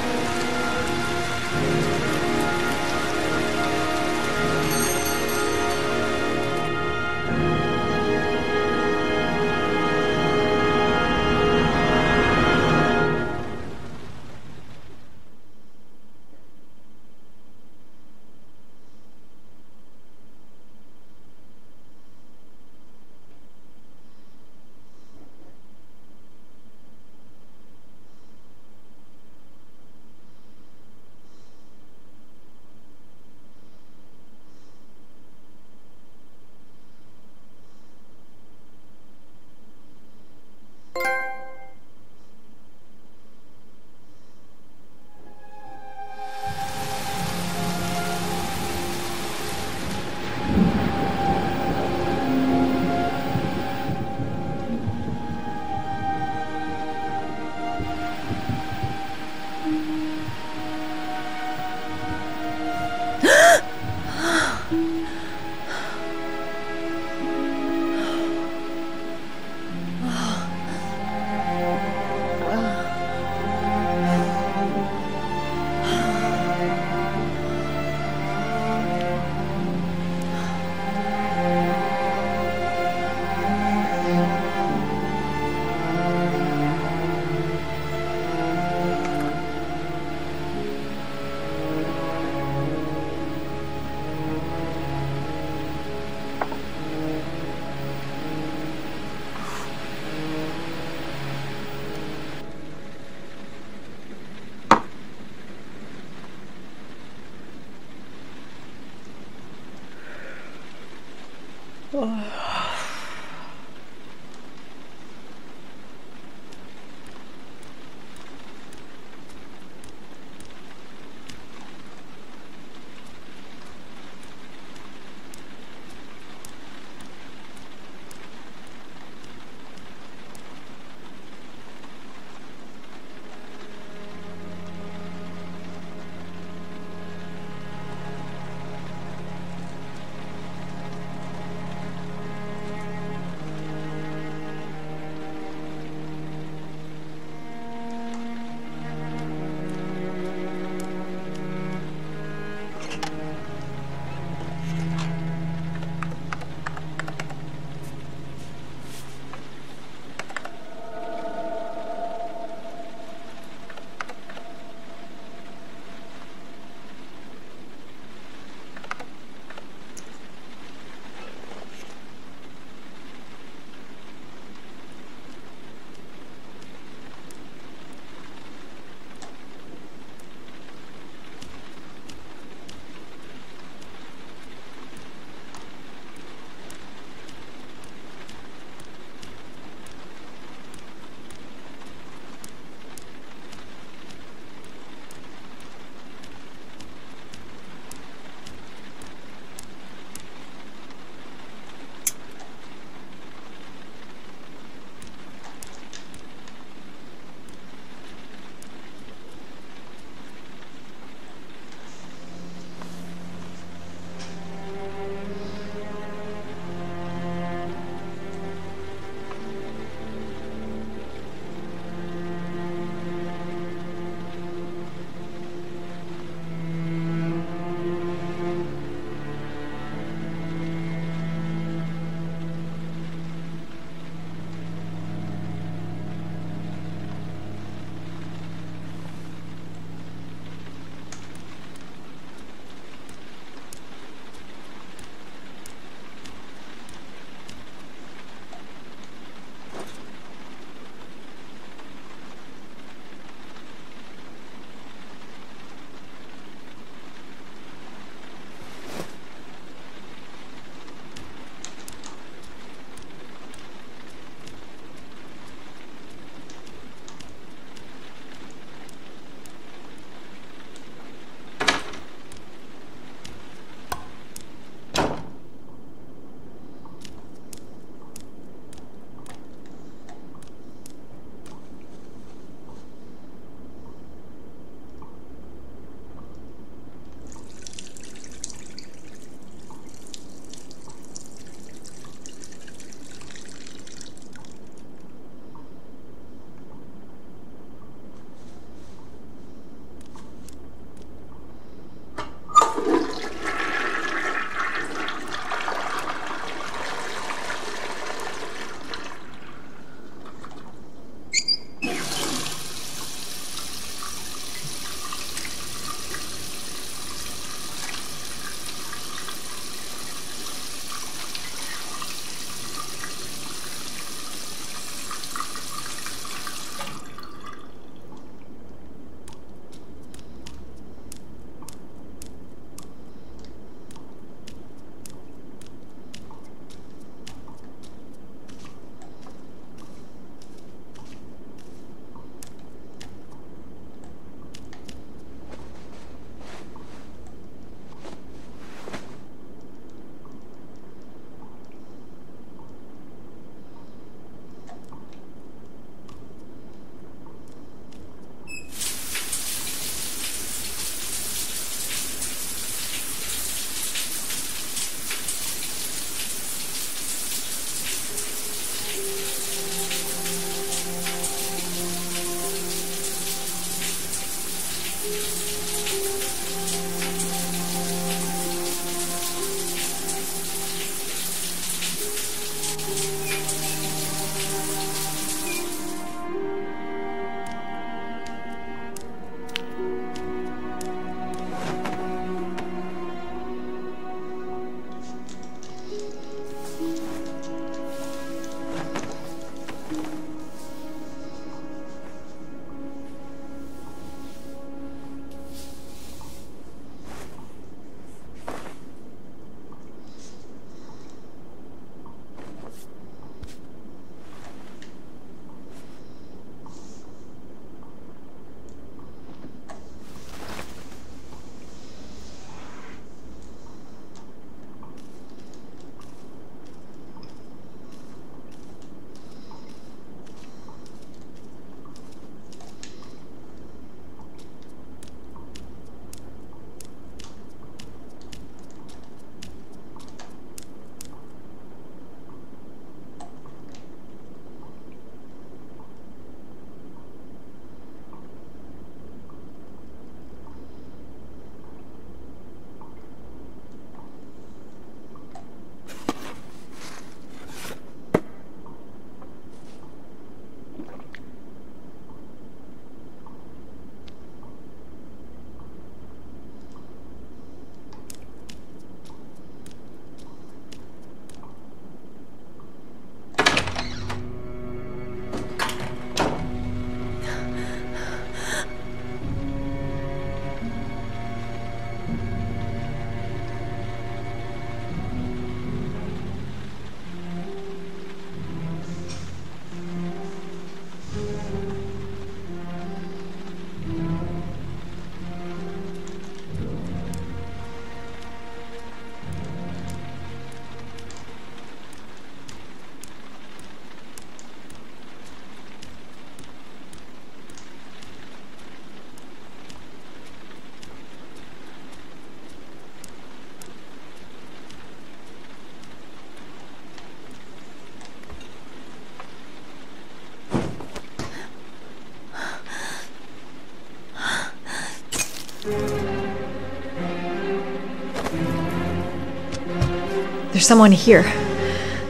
There's someone here.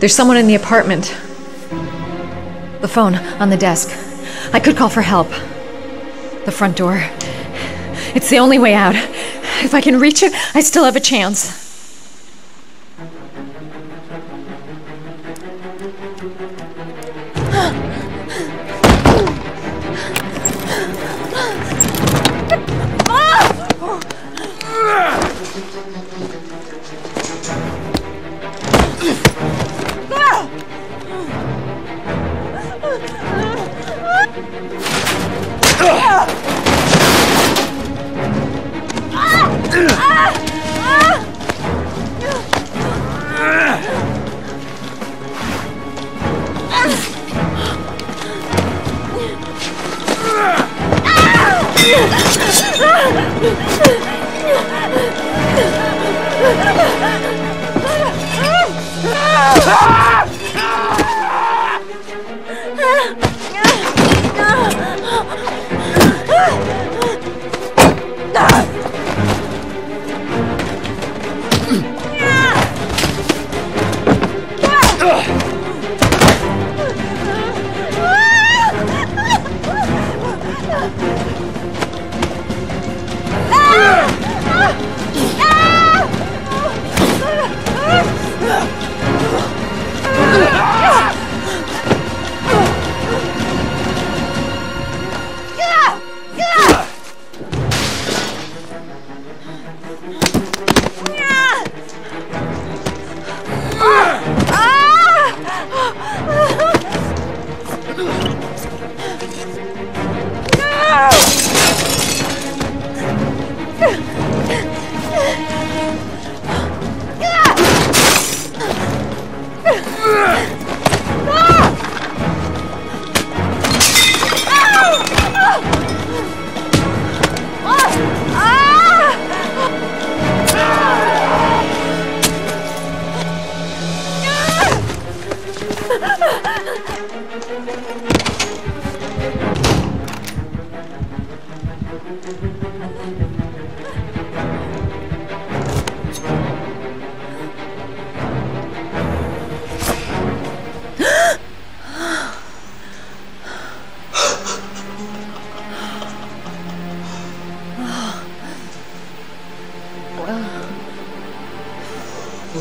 There's someone in the apartment. The phone on the desk. I could call for help. The front door. It's the only way out. If I can reach it, I still have a chance.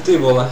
Ty vole.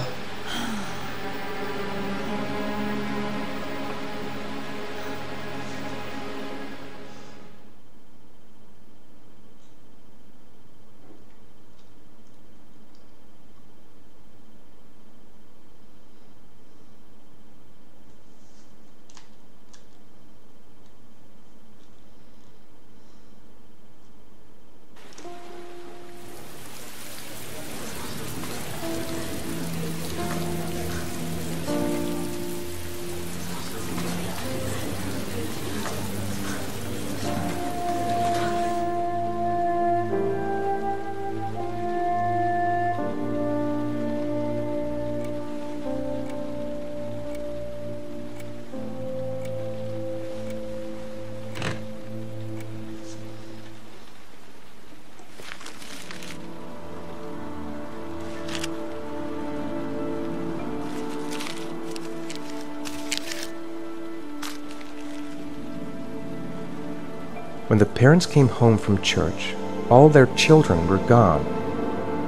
When the parents came home from church, all their children were gone.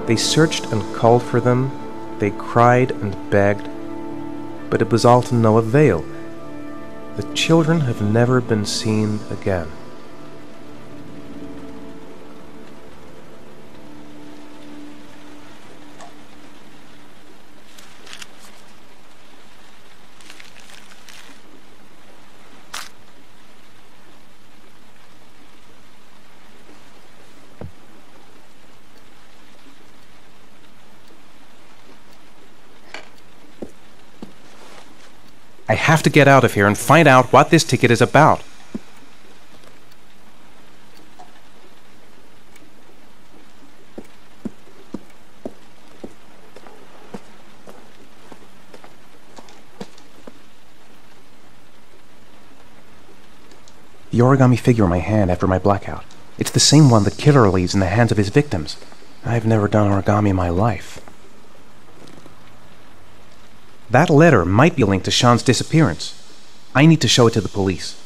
They searched and called for them, they cried and begged, but it was all to no avail. The children have never been seen again. I have to get out of here and find out what this ticket is about. The origami figure in my hand after my blackout. It's the same one the killer leaves in the hands of his victims. I've never done origami in my life. That letter might be linked to Sean's disappearance. I need to show it to the police.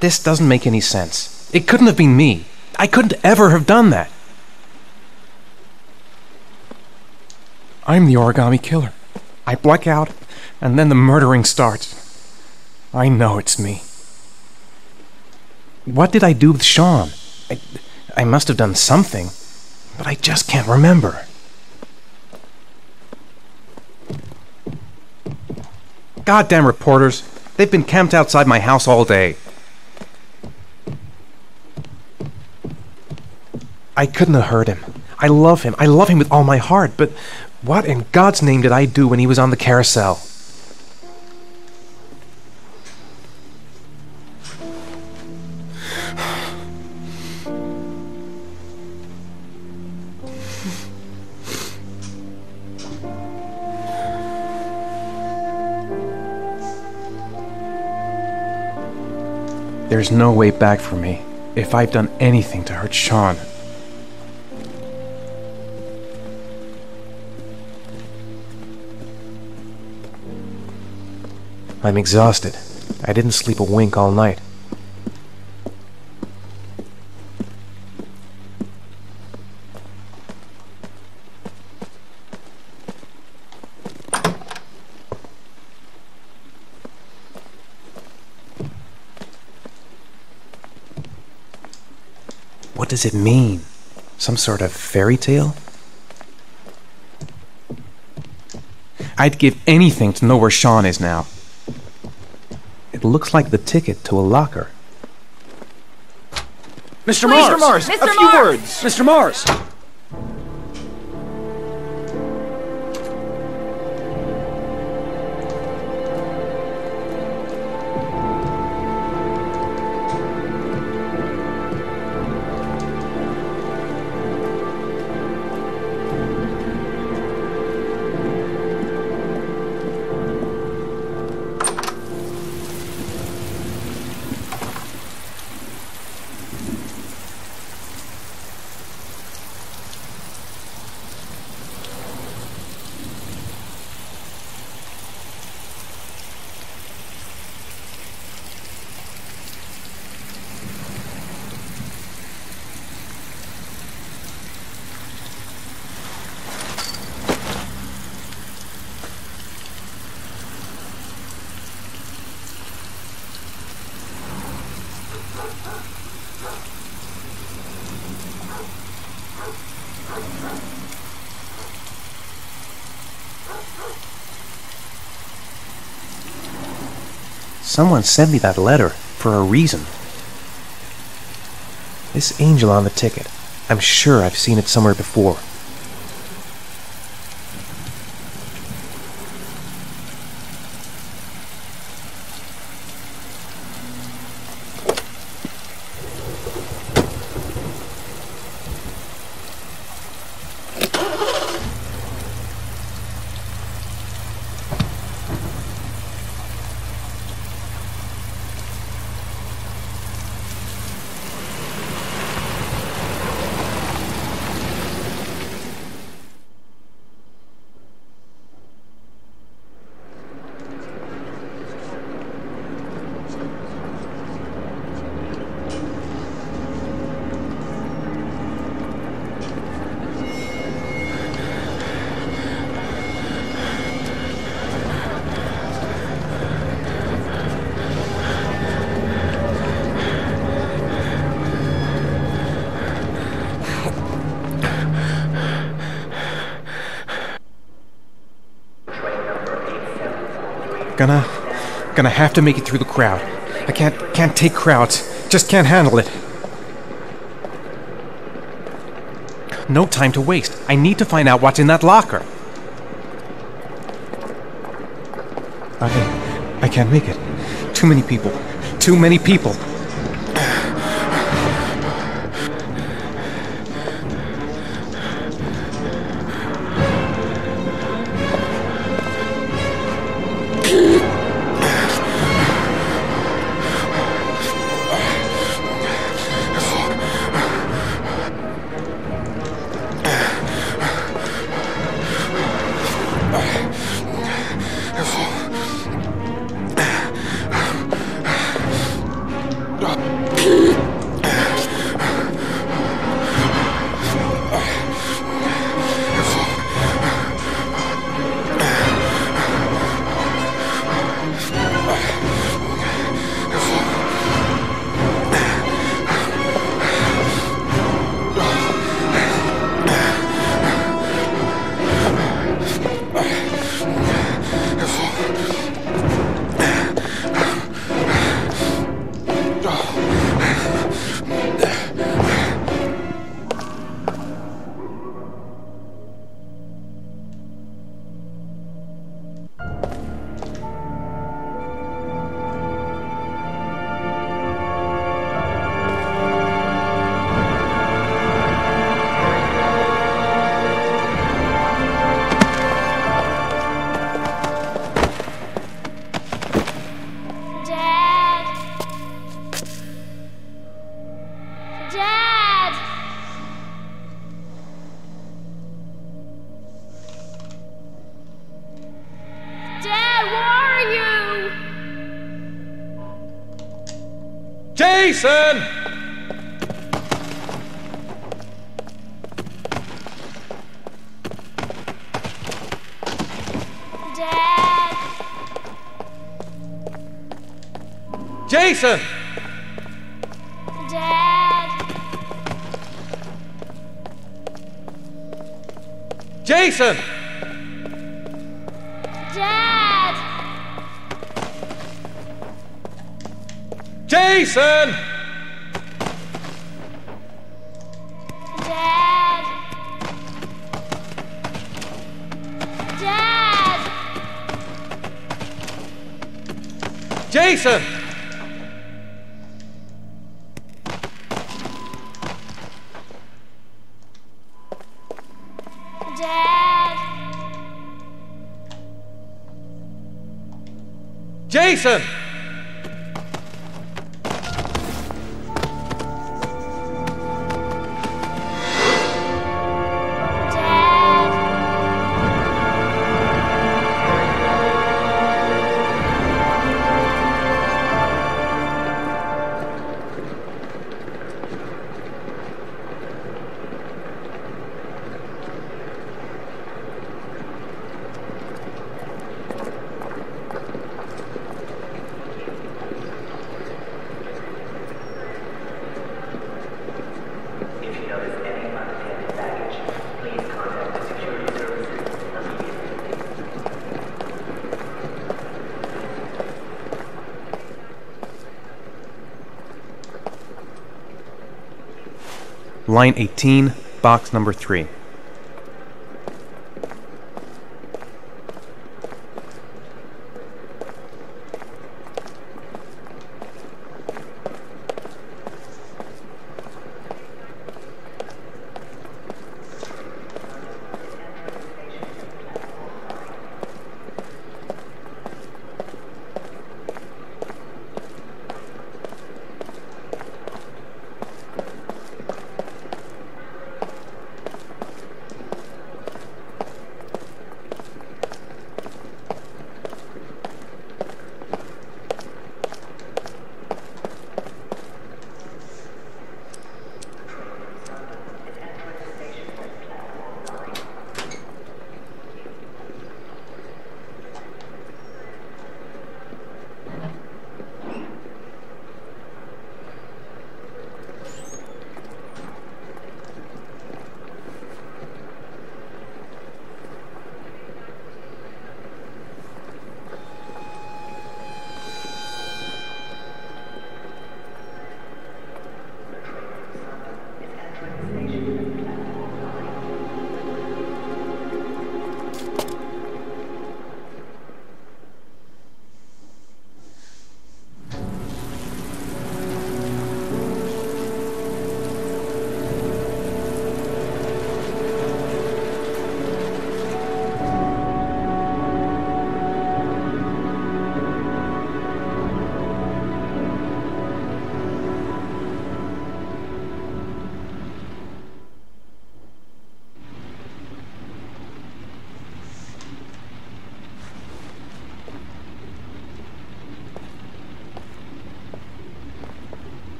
This doesn't make any sense. It couldn't have been me. I couldn't ever have done that. I'm the origami killer. I black out, and then the murdering starts. I know it's me. What did I do with Sean? I must have done something, but I just can't remember. Goddamn reporters. They've been camped outside my house all day. I couldn't have hurt him. I love him. I love him with all my heart, but what in God's name did I do when he was on the carousel? There's no way back for me if I've done anything to hurt Sean. I'm exhausted. I didn't sleep a wink all night. What does it mean? Some sort of fairy tale? I'd give anything to know where Sean is now. It looks like the ticket to a locker. Mr. Mars! Mr. A few Mars! words! Mr. Mars! Someone sent me that letter for a reason. This angel on the ticket, I'm sure I've seen it somewhere before. Gonna have to make it through the crowd. I can't take crowds. Just can't handle it. No time to waste. I need to find out what's in that locker. I can't make it. Too many people. Too many people. Jason! Dad! Jason! Dad! Jason! Dad! Jason! Dad! Dad! Jason! Dad! Jason! Line 18, box number 3.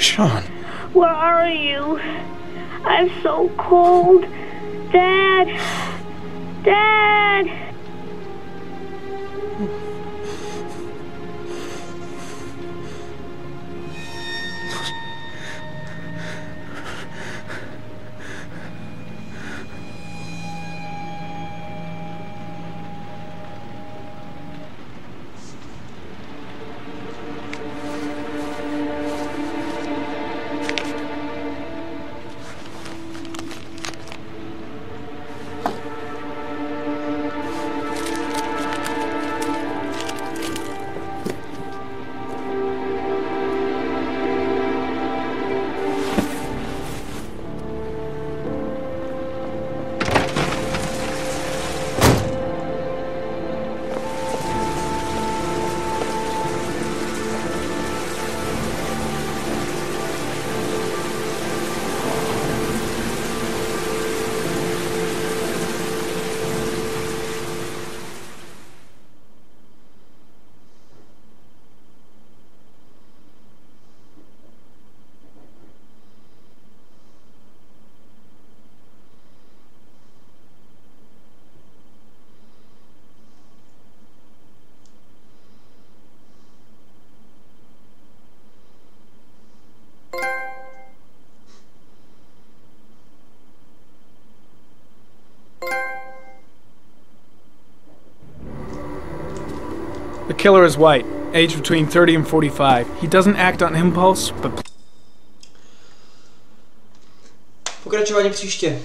Sean. Where are you? I'm so cold. Dad! Dad! The killer is white, aged between 30 and 45. He doesn't act on impulse, but... Pokračování příště.